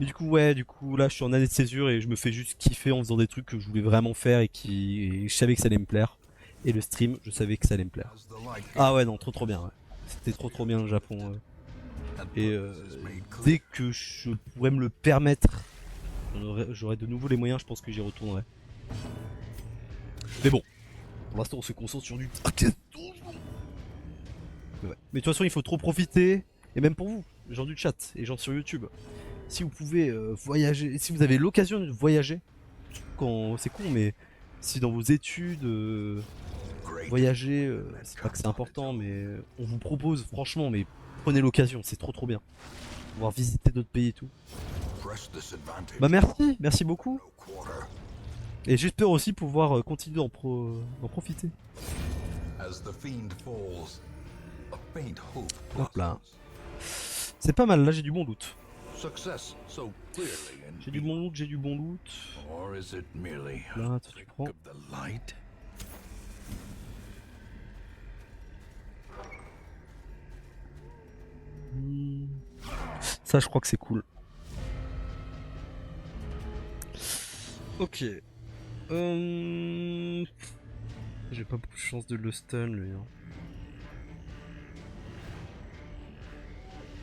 du coup, ouais, là, je suis en année de césure et je me fais juste kiffer en faisant des trucs que je voulais vraiment faire et je savais que ça allait me plaire. Et le stream, je savais que ça allait me plaire. Ah ouais, non, trop bien. Ouais. C'était trop bien le Japon. Et dès que je pourrais me le permettre, j'aurai de nouveau les moyens, je pense que j'y retournerai. Mais bon, pour l'instant, on se concentre sur du... Mais de toute façon, il faut trop profiter. Et même pour vous, gens du chat et gens sur YouTube. Si vous pouvez voyager, si vous avez l'occasion de voyager, quand c'est con, mais si dans vos études, voyager, c'est pas que c'est important, mais on vous propose, franchement, mais prenez l'occasion, c'est trop bien. Pouvoir visiter d'autres pays et tout. Bah merci beaucoup. Et j'espère aussi pouvoir continuer d'en profiter. Hop là. C'est pas mal, là j'ai du bon loot. J'ai du bon loot. Là, tu prends. Ça, je crois que c'est cool. Ok. J'ai pas beaucoup de chance de le stun, lui. Hein.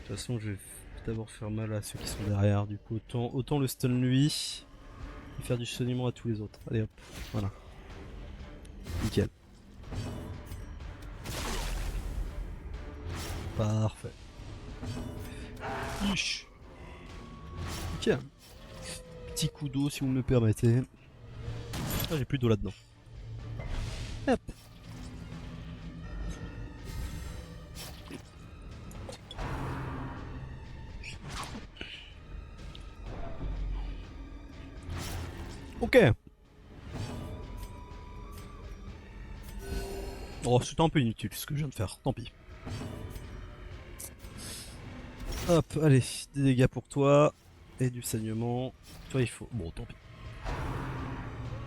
De toute façon, je vais d'abord faire mal à ceux qui sont derrière. Du coup, autant le stun lui et faire du saignement à tous les autres. Allez hop, voilà. Nickel. Parfait. Ish. Nickel. Petit coup d'eau si vous me le permettez. Ah, j'ai plus d'eau là-dedans. Hop. Ok. Oh, c'était un peu inutile ce que je viens de faire, tant pis. Hop, allez, des dégâts pour toi. Et du saignement. Toi, il faut... Bon, tant pis.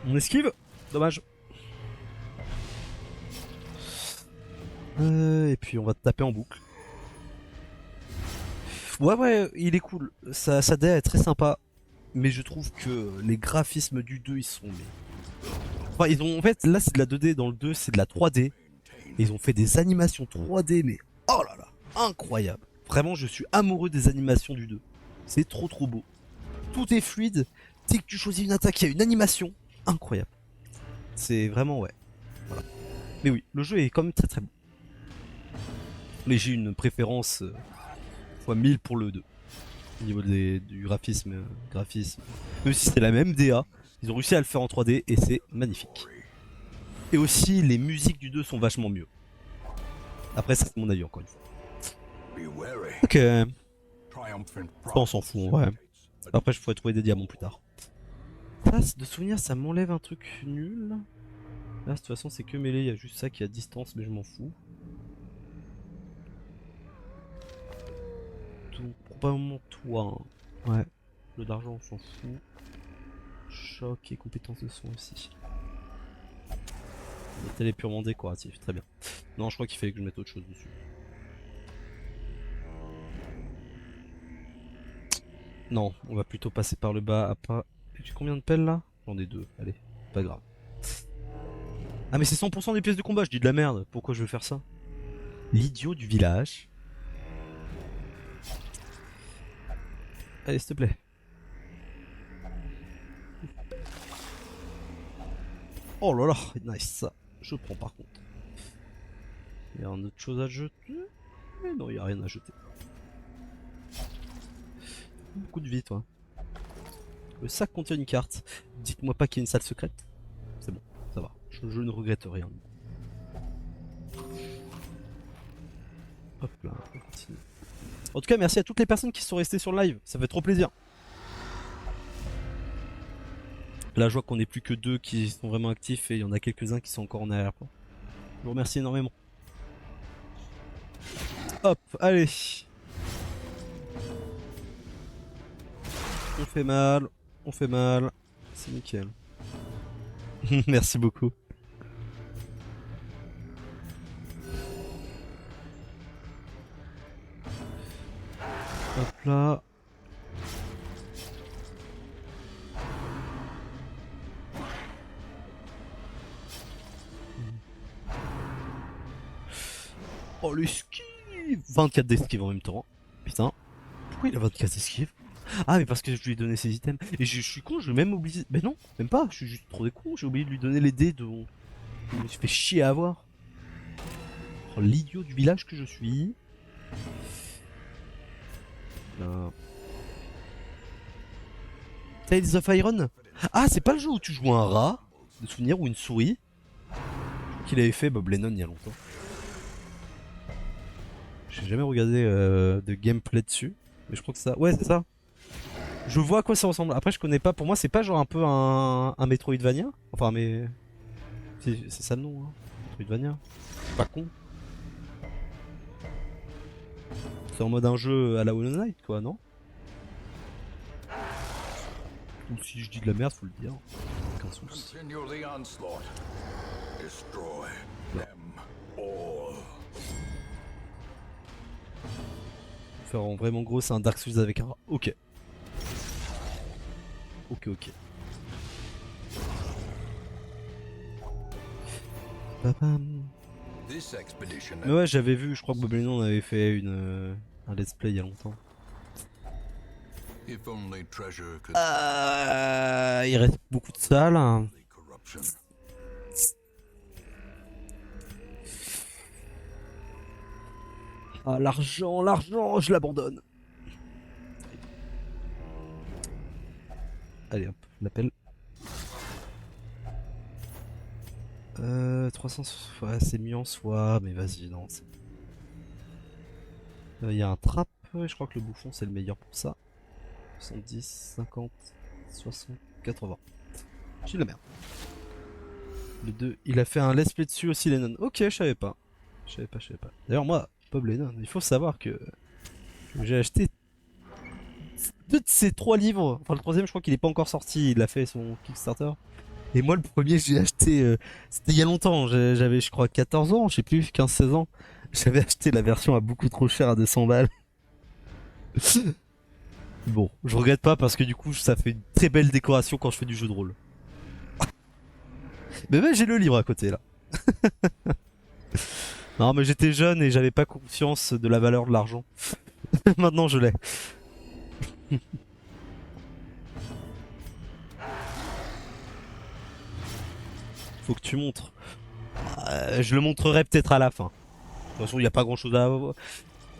On esquive. Dommage. Et puis on va te taper en boucle. Ouais, il est cool. Sa DA est très sympa. Mais je trouve que les graphismes du 2, ils sont... Enfin, ils ont... En fait, là, c'est de la 2D. Dans le 2, c'est de la 3D. Et ils ont fait des animations 3D, mais... Oh là là, incroyable. Vraiment, je suis amoureux des animations du 2. C'est trop beau. Tout est fluide. Dès que tu choisis une attaque, il y a une animation incroyable. C'est vraiment ouais. Voilà. Mais oui, le jeu est quand même très beau. Mais j'ai une préférence fois 1000 pour le 2. Au niveau du graphisme, Même si c'est la même DA, ils ont réussi à le faire en 3D et c'est magnifique. Et aussi, les musiques du 2 sont vachement mieux. Après, c'est mon avis encore une fois. Ok. Ça, on s'en fout en vrai. Après, je pourrais trouver des diamants plus tard. Ça, de souvenir, ça m'enlève un truc nul. Là, de toute façon, c'est que mêlé, il y a juste ça qui est à distance, mais je m'en fous. Donc, probablement toi. Hein. Ouais. Le d'argent, on s'en fout. Choc et compétences de soin aussi. Elle est purement décoratif, très bien. Non, je crois qu'il fallait que je mette autre chose dessus. Non, on va plutôt passer par le bas. J'ai combien de pelles là? J'en ai 2, allez, pas grave. Ah mais c'est 100% des pièces de combat, je dis de la merde, pourquoi je veux faire ça? L'idiot du village. Allez, s'il te plaît. Oh là là, nice ça. Je prends par contre. Il y a une autre chose à jeter? Mais non, il n'y a rien à jeter. Beaucoup de vie toi. Le sac contient une carte. Dites-moi pas qu'il y a une salle secrète. C'est bon, ça va. Je ne regrette rien. Hop là, on continue. En tout cas, merci à toutes les personnes qui sont restées sur le live. Ça fait trop plaisir. Là, je vois qu'on n'est plus que 2 qui sont vraiment actifs et il y en a quelques-uns qui sont encore en arrière-plan. Je vous remercie énormément. Hop, allez. On fait mal, c'est nickel. Merci beaucoup. Hop là. Oh l'esquive, 24 d'esquive en même temps. Putain. Pourquoi il a 24 d'esquive? Ah mais parce que je lui ai donné ses items. Et je suis con, je vais même oublier. Mais non, même pas, je suis juste trop des cons, j'ai oublié de lui donner les dés dont je me suis fait chier à avoir. Oh, l'idiot du village que je suis. Tales of Iron. Ah c'est pas le jeu où tu joues un rat de souvenir ou une souris qu'il avait fait Bob Lennon il y a longtemps. J'ai jamais regardé de gameplay dessus. Mais je crois que ça. Ouais c'est ça. Je vois à quoi ça ressemble. Après je connais pas. Pour moi c'est pas genre un peu un Metroidvania. Enfin mais. C'est ça le nom hein. Metroidvania. Pas con. C'est en mode un jeu à la Hollow Knight quoi non? Ou si je dis de la merde faut le dire. Aucun souci. Faire en vraiment gros c'est un Dark Souls avec un rat. Ok. Ok. Babam. Mais ouais j'avais vu, je crois que Bob Lennon avait fait un let's play il y a longtemps. Il reste beaucoup de salles. Ah l'argent, je l'abandonne. Allez hop, l'appel. 300, ouais, c'est mieux en soi, mais vas-y, non. Il y a un trap, je crois que le bouffon c'est le meilleur pour ça. 70, 50, 60, 80. J'ai de la merde. Le 2, il a fait un let's play dessus aussi, Lennon. Ok, je savais pas. D'ailleurs, moi, Bob Lennon, il faut savoir que j'ai acheté 2 de ces 3 livres. Enfin, le troisième, je crois qu'il est pas encore sorti. Il a fait son Kickstarter. Et moi, le premier, j'ai acheté. C'était il y a longtemps. J'avais, je crois, 14 ans, je sais plus, 15-16 ans. J'avais acheté la version à beaucoup trop cher, à 200 balles. Bon, je regrette pas parce que du coup, ça fait une très belle décoration quand je fais du jeu de rôle. Mais même, j'ai le livre à côté là. Non, mais j'étais jeune et j'avais pas conscience de la valeur de l'argent. Maintenant, je l'ai. Faut que tu montres. Je le montrerai peut-être à la fin. De toute façon, il n'y a pas grand chose à.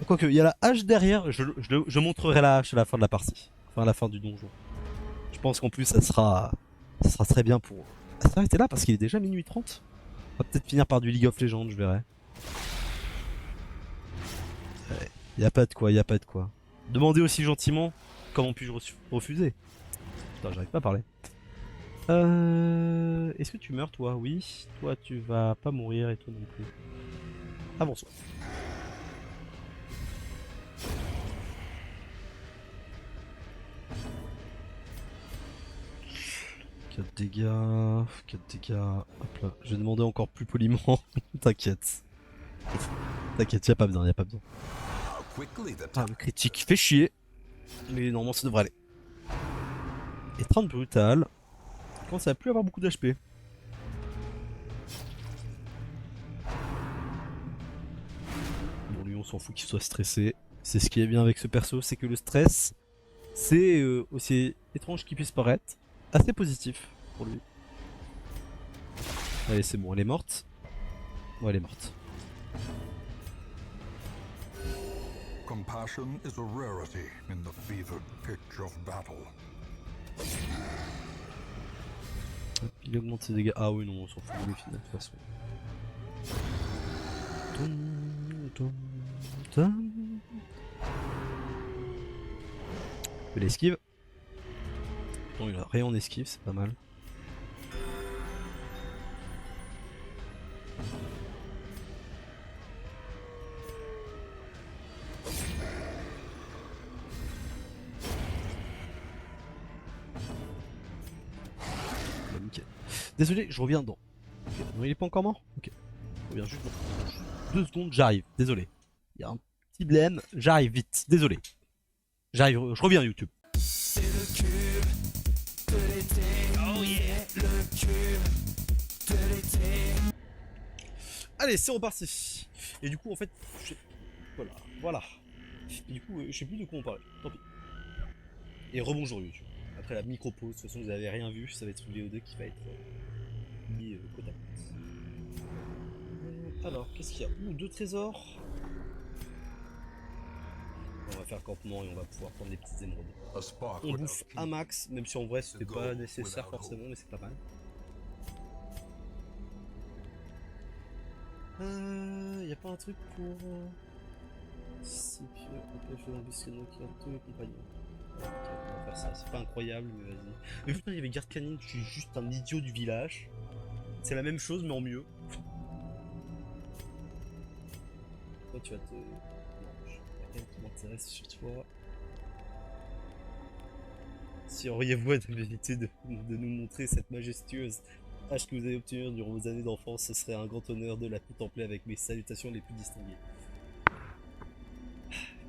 Quoique, il y a la hache derrière, je montrerai la hache à la fin de la partie. Enfin, à la fin du donjon. Je pense qu'en plus, ça sera très bien pour s'arrêter là parce qu'il est déjà minuit 30. On va peut-être finir par du League of Legends, je verrai. Y a pas de quoi, y a pas de quoi. Demandez aussi gentiment comment puis-je refuser. Putain, j'arrive pas à parler. Est-ce que tu meurs toi? Oui. Toi tu vas pas mourir et toi non plus. Avançons. 4 dégâts. 4 dégâts. Hop là. Je vais demander encore plus poliment. T'inquiète. T'inquiète, y'a pas besoin, y'a pas besoin. Ah, le critique fait chier. Mais normalement ça devrait aller. Étreinte brutale. Quand ça va plus avoir beaucoup d'HP. Bon, lui, on s'en fout qu'il soit stressé. C'est ce qui est bien avec ce perso, c'est que le stress, c'est aussi étrange qu'il puisse paraître, assez positif pour lui. Allez, c'est bon, elle est morte. Bon, elle est morte.
Compassion is a rarity in the fevered pitch of battle.
Il augmente ses dégâts. Ah oui, non, on s'en fout de final de toute façon. Il esquive. Bon, il a rien en esquive, c'est pas mal. Bah, nickel. Désolé, je reviens dans. Okay. Non, il est pas encore mort. Ok. Je reviens juste dans 2 secondes, j'arrive. Désolé. Il y a un petit blême, j'arrive vite. Désolé. J'arrive, je reviens YouTube.
C'est le cube de l'été. Oh yeah, le cube de l'été.
Allez, c'est reparti. Et du coup, en fait, voilà. Et du coup, je sais plus de quoi on parlait. Tant pis. Et rebonjour YouTube. Après la micro-pause, de toute façon, vous avez rien vu. Ça va être une VO2 qui va être mis côte à côte. Alors, qu'est-ce qu'il y a? Ouh, 2 trésors. On va faire campement et on va pouvoir prendre des petites émeraudes. On bouffe un max, même si en vrai c'était pas nécessaire forcément, mais c'est pas mal. Y a pas un truc pour. Si puis on peut faire embusquer nos tous les compagnons. Ok, on va faire ça, c'est pas incroyable, mais vas-y. Mais putain, il y avait garde canine, je suis juste un idiot du village. C'est la même chose, mais en mieux. Toi, tu vas te. Rien qui m'intéresse sur toi. Si auriez-vous la habilité de nous montrer cette majestueuse hache que vous avez obtenue durant vos années d'enfance, ce serait un grand honneur de la contempler avec mes salutations les plus distinguées.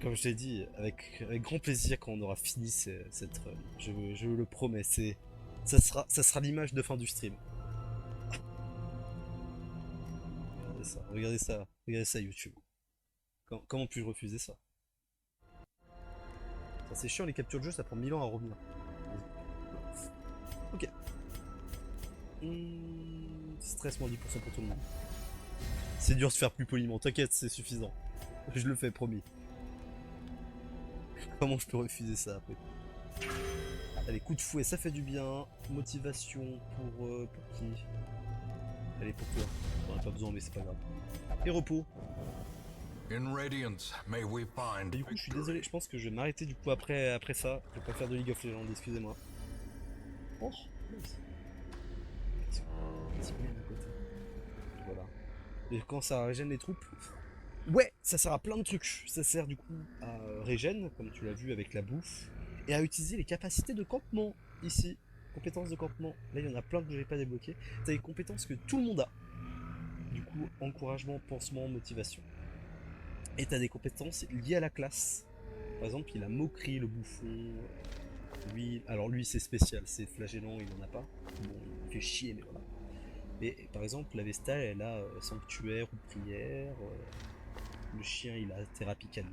Comme je l'ai dit, avec grand plaisir quand on aura fini cette run. Je le promets, ça sera l'image de fin du stream. Regardez ça YouTube. Comment puis-je refuser ça? C'est chiant les captures de jeu, ça prend 1000 ans à revenir. Ok. Stress moins 10% pour tout le monde. C'est dur de se faire plus poliment, t'inquiète, c'est suffisant. Je le fais, promis. Comment je peux refuser ça après? Allez, coup de fouet, ça fait du bien. Motivation pour qui? Allez, pour toi. On en a pas besoin, mais c'est pas grave. Et repos. Et du coup, je suis désolé, je pense que je vais m'arrêter du coup après ça. Je vais pas faire de League of Legends, excusez-moi. Oh, nice. Voilà. Et quand ça régène les troupes, ouais, ça sert à plein de trucs. Ça sert du coup à régène, comme tu l'as vu avec la bouffe, et à utiliser les capacités de campement ici. Compétences de campement. Là, il y en a plein que je n'ai pas débloquées. T'as des compétences que tout le monde a. Du coup, encouragement, pansement, motivation. Et t'as des compétences liées à la classe. Par exemple, il a moquerie, le bouffon. Lui c'est spécial, c'est flagellant, il en a pas. Bon, il fait chier, mais voilà. Mais par exemple, la Vesta, elle a sanctuaire ou prière. Le chien, il a thérapie canon.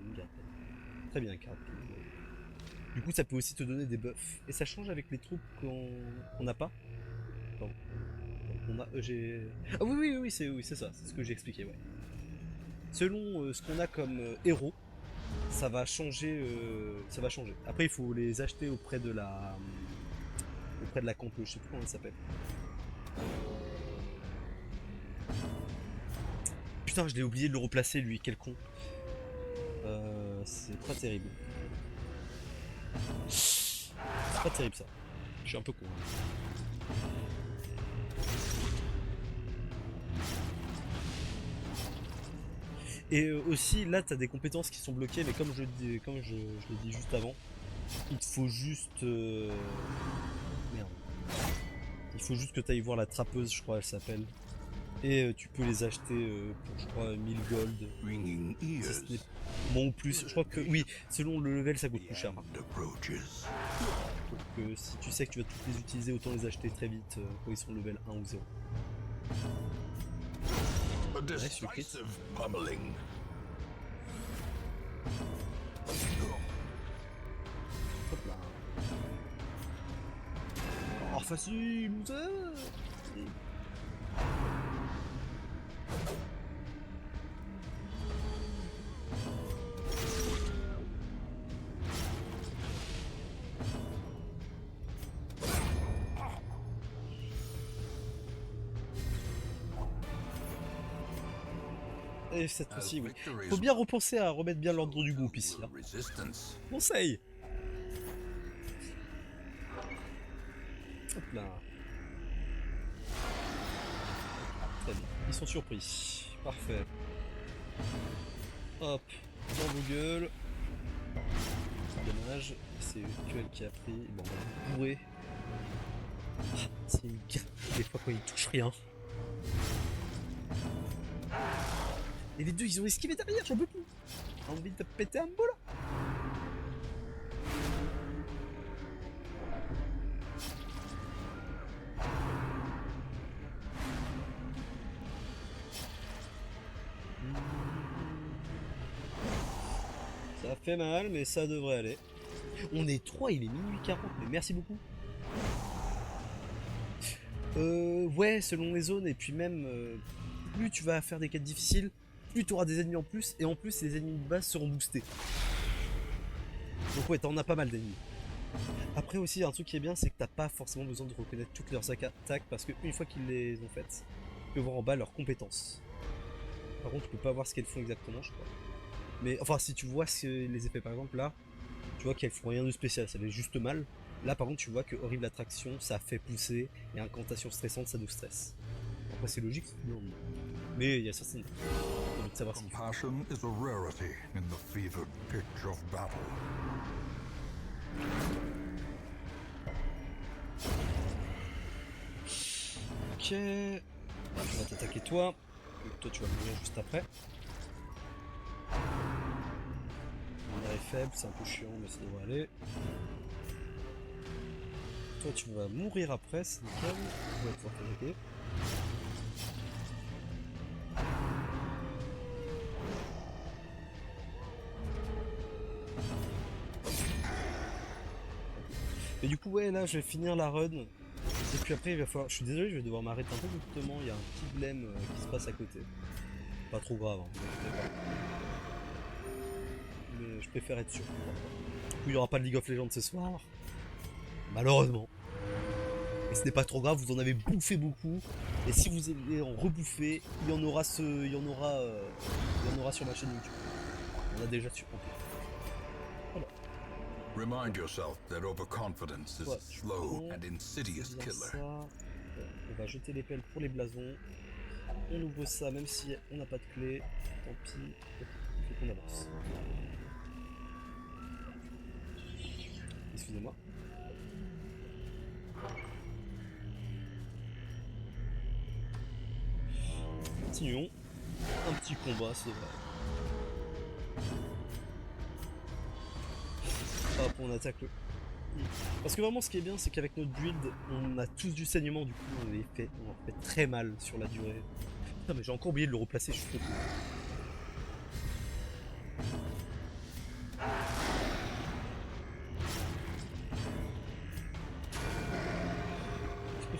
Très bien, carte. Du coup, ça peut aussi te donner des buffs. Et ça change avec les troupes qu'on n'a pas. Pardon. On a, Ah oui, c'est ça, c'est ce que j'ai expliqué, ouais. Selon ce qu'on a comme héros, ça va changer. Ça va changer. Après, il faut les acheter auprès de la campeuse, je sais plus comment elle s'appelle. Putain, je l'ai oublié de le replacer, lui, quel con. C'est pas terrible. C'est pas terrible ça. Je suis un peu con. Et aussi, là, t'as des compétences qui sont bloquées, mais comme je l'ai dit juste avant, il te faut juste... Merde. Il faut juste que tu ailles voir la trappeuse, je crois, elle s'appelle. Et tu peux les acheter pour, je crois, 1000 gold.
Ringing
Si
ears.
ce n'est- Bon, ou plus. Je crois que, oui, selon le level, ça coûte plus cher.
And approaches.
Donc, si tu sais que tu vas toutes les utiliser, autant les acheter très vite quand ils sont level 1 ou 0.
A
decisive
pummeling.
Hop là. Oh, facile, loser. Et cette fois-ci, oui. Faut bien repenser à remettre bien l'ordre du groupe ici. Hein.
Resistance.
Conseil. Hop là. Très bien. Ils sont surpris. Parfait. Hop. Dans vos gueules. Dommage. C'est QL qui a pris. Bon, on va bourrer. C'est une gueule. Des fois quand ils touchent rien. Et les deux ils ont esquivé derrière, j'en peux plus. J'ai envie de péter un bol. Ça fait mal, mais ça devrait aller. On est 3, il est minuit 40, mais merci beaucoup. Ouais, selon les zones, et puis même, plus tu vas faire des quêtes difficiles, plus tu auras des ennemis en plus, et en plus les ennemis de base seront boostés. Donc ouais, t'en as pas mal d'ennemis. Après aussi, un truc qui est bien, c'est que t'as pas forcément besoin de reconnaître toutes leurs attaques, parce qu'une fois qu'ils les ont faites, tu peux voir en bas leurs compétences. Par contre, tu peux pas voir ce qu'elles font exactement, je crois. Mais enfin, si tu vois les effets, par exemple, là, tu vois qu'elles font rien de spécial, ça fait juste mal. Là, par contre, tu vois que horrible attraction, ça fait pousser, et incantation stressante, ça nous stresse. Après, c'est logique, non. Mais il y a certaines. J'ai envie de savoir ce qu'il faut.
Compassion is a rarity in the fevered pitch of battle.
Ok. On va t'attaquer toi. Donc, toi, tu vas mourir juste après. Mon air est faible, c'est un peu chiant, mais ça devrait aller. Toi, tu vas mourir après, c'est nickel. On va pouvoir t'attaquer. Et du coup, ouais, là, je vais finir la run. Et puis après, il va falloir. Je suis désolé, je vais devoir m'arrêter un peu brusquement. Il y a un petit blême qui se passe à côté. Pas trop grave, hein, mais je préfère être sûr. Du coup, il n'y aura pas de League of Legends ce soir. Malheureusement. Et ce n'est pas trop grave, vous en avez bouffé beaucoup. Et si vous allez en rebouffer, il y en aura il y en aura sur ma chaîne YouTube. On a déjà sur
Remind yourself that overconfidence is
Ouais,
a slow and insidious
bien
killer.
ça. On va jeter les pelles pour les blasons. On ouvre ça même si on n'a pas de clé. Tant pis, il faut qu'on avance. Excusez-moi. Continuons. Un petit combat, c'est vrai. Hop, on attaque le... Parce que vraiment ce qui est bien, c'est qu'avec notre build, on a tous du saignement, du coup on en fait très mal sur la durée. Putain, mais j'ai encore oublié de le replacer, je suis trop con.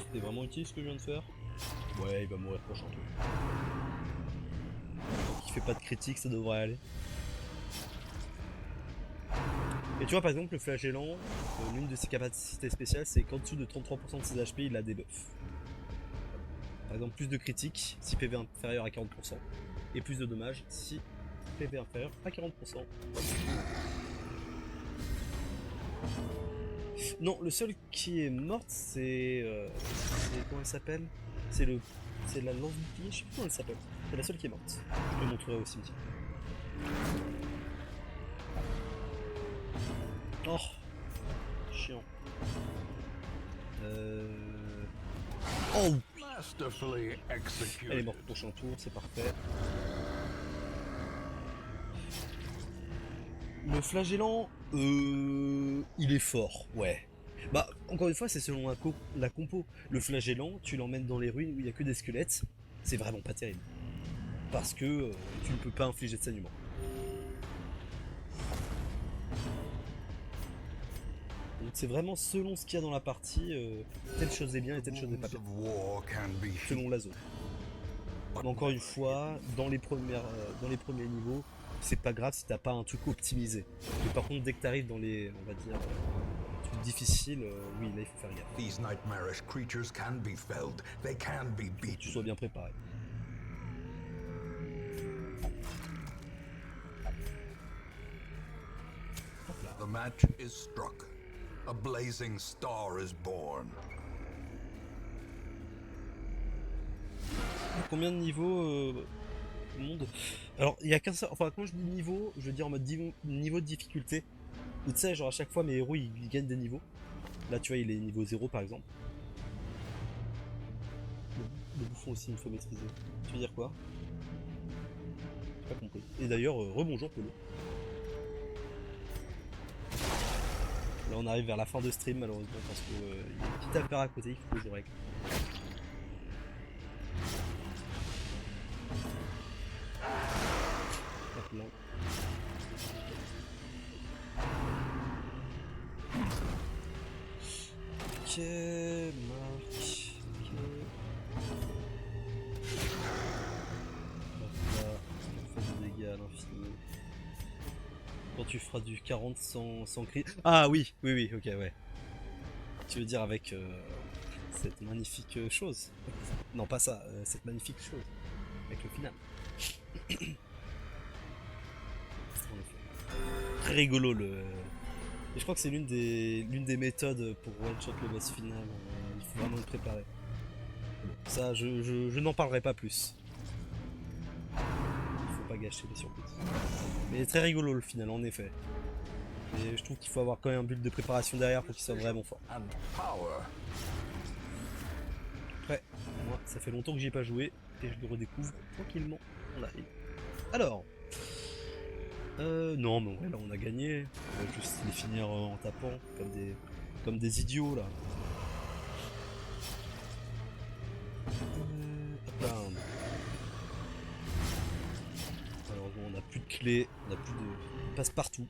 C'était vraiment utile ce que je viens de faire? Ouais, il va mourir prochain tour. Il fait pas de critique, ça devrait aller. Et tu vois, par exemple, le flagellant, l'une de ses capacités spéciales, c'est qu'en dessous de 33% de ses HP, il a des buffs. Par exemple, plus de critiques si PV inférieur à 40%, et plus de dommages si PV inférieur à 40%. Non, le seul qui est morte, c'est... comment elle s'appelle? C'est la lance bouclier, je sais plus comment elle s'appelle. C'est la seule qui est morte. Je te montrerai au cimetière. Oh, chiant. Oh,
Masterfully executed.
elle est morte prochain tour, c'est parfait. Le flagellant, il est fort, ouais. Bah, encore une fois, c'est selon la compo. Le flagellant, tu l'emmènes dans les ruines où il n'y a que des squelettes, c'est vraiment pas terrible. Parce que tu ne peux pas infliger de saignement. Donc c'est vraiment selon ce qu'il y a dans la partie, telle chose est bien et telle chose n'est pas bien. Selon la zone. Mais encore une fois, dans les premiers niveaux, c'est pas grave si t'as pas un truc optimisé. Mais par contre, dès que t'arrives dans les, on va dire, trucs difficiles, oui, là il faut faire gaffe.
These nightmarish creatures can be felled. They can be
Que tu
beaten.
sois bien préparé.
The match is struck. A blazing star is born.
Combien de niveaux au monde? Alors, il y a qu'un seul. Enfin, quand je dis niveau, je veux dire en mode niveau de difficulté. Où tu sais, genre à chaque fois mes héros ils gagnent des niveaux. Là, tu vois, il est niveau 0 par exemple. Le bouffon aussi, il faut maîtriser. Tu veux dire quoi? J'ai pas compris. Et d'ailleurs, rebonjour Polo. Là, on arrive vers la fin de stream malheureusement parce que il y a une petite affaire à côté, il faut que je règle. Hop là. Ok, marque. Ok. Hop là, on fait des dégâts à l'infini. Quand tu feras du 40 sans cri. Ah oui, oui, ok, ouais. Tu veux dire avec cette magnifique chose. Non, pas ça, cette magnifique chose. Avec le final. En effet. Très rigolo le. Et je crois que c'est l'une des méthodes pour one-shot le boss final. Il faut vraiment le préparer. Ça, je n'en parlerai pas plus. Il faut pas gâcher les surprises. Mais très rigolo le final, en effet. Et je trouve qu'il faut avoir quand même un build de préparation derrière pour qu'il soit vraiment fort.
And power.
Après, moi, ça fait longtemps que j'y ai pas joué et je le redécouvre tranquillement. Voilà. Alors, non, mais ouais, là on a gagné. On va juste les finir en tapant comme des idiots là. Hop là. Malheureusement, on n'a plus de clés, on n'a plus de passe-partout.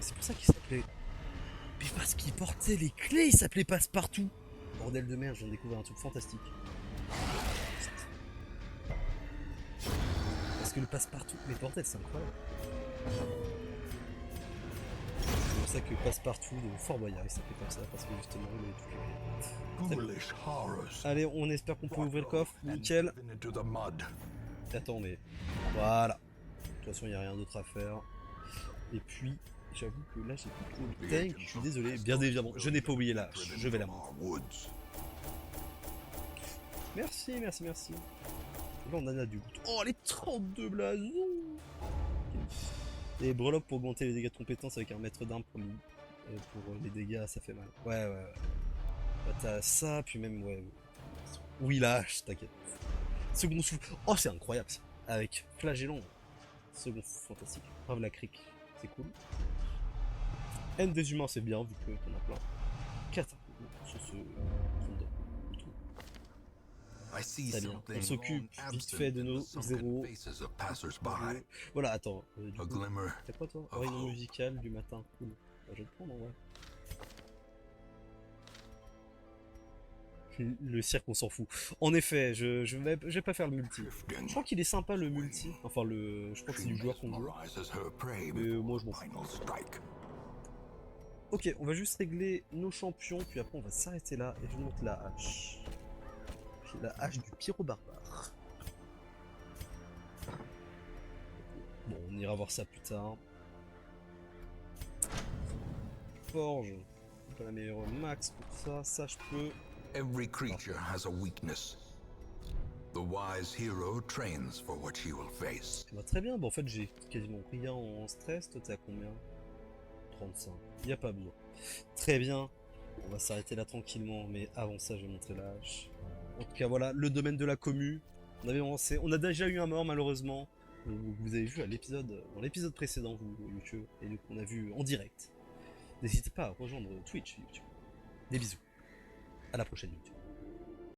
C'est pour ça qu'il s'appelait. Mais parce qu'il portait les clés, il s'appelait passe-partout. Bordel de merde, j'ai découvert un truc fantastique. Parce que le passe-partout, mais bordel, c'est incroyable. C'est pour ça que passe-partout de Fort Boyard, il s'appelait comme ça, parce que justement, il avait toutes les clés.
Ghoulish horrors.
Allez, on espère qu'on peut ouvrir le coffre, nickel.
Driven into the mud.
Attends, mais voilà. De toute façon, il n'y a rien d'autre à faire. Et puis, j'avoue que là, j'ai plus trop le tank, je suis désolé. Bien évidemment, je n'ai pas oublié là, je vais la monter.
Woods.
Merci, merci, merci. Là, on en a du loot. Oh, les 32 blasons! Et breloque pour augmenter les dégâts de compétence avec un maître d'armes pour les dégâts, ça fait mal. Ouais. Bah, t'as ça, puis même, ouais. Oui, lâche, t'inquiète. Second souffle. Oh, c'est incroyable ça. Avec flagellant. Second souffle, fantastique. Brave la crique, c'est cool. Haine des humains, c'est bien, vu que t'en as plein. 4 sur ce.
I see
Très bien.
something
On s'occupe
long
vite fait de nos
absent in the sunken
zéros.
faces of passers-by.
Voilà, attends. Du
A
coup,
glimmer.
t'as quoi toi? Réunion musicale du matin. Cool. Bah, je vais le prendre en vrai. Le cirque, on s'en fout. En effet, je vais pas faire le multi. Je crois qu'il est sympa le multi. Enfin, je crois que c'est du joueur contre joueur. Mais moi, je m'en fous. Ok, on va juste régler nos champions, puis après on va s'arrêter là et je vous montre la hache. La hache du pyro barbare. Bon, on ira voir ça plus tard. Forge, pas la meilleure max pour ça, ça je peux.
Every creature has a weakness. The wise hero trains for what she will face.
Ça va très bien, bon en fait j'ai quasiment rien en stress, toi t'es à combien? 35, y a pas besoin. Très bien, on va s'arrêter là tranquillement, mais avant ça je vais montrer la hache. En tout cas voilà, le domaine de la commu, on avait avancé, on a déjà eu un mort malheureusement. Vous avez vu à l'épisode, dans l'épisode précédent, vous, YouTube, et donc on a vu en direct. N'hésitez pas à rejoindre Twitch, YouTube. Des bisous. À la prochaine, YouTube.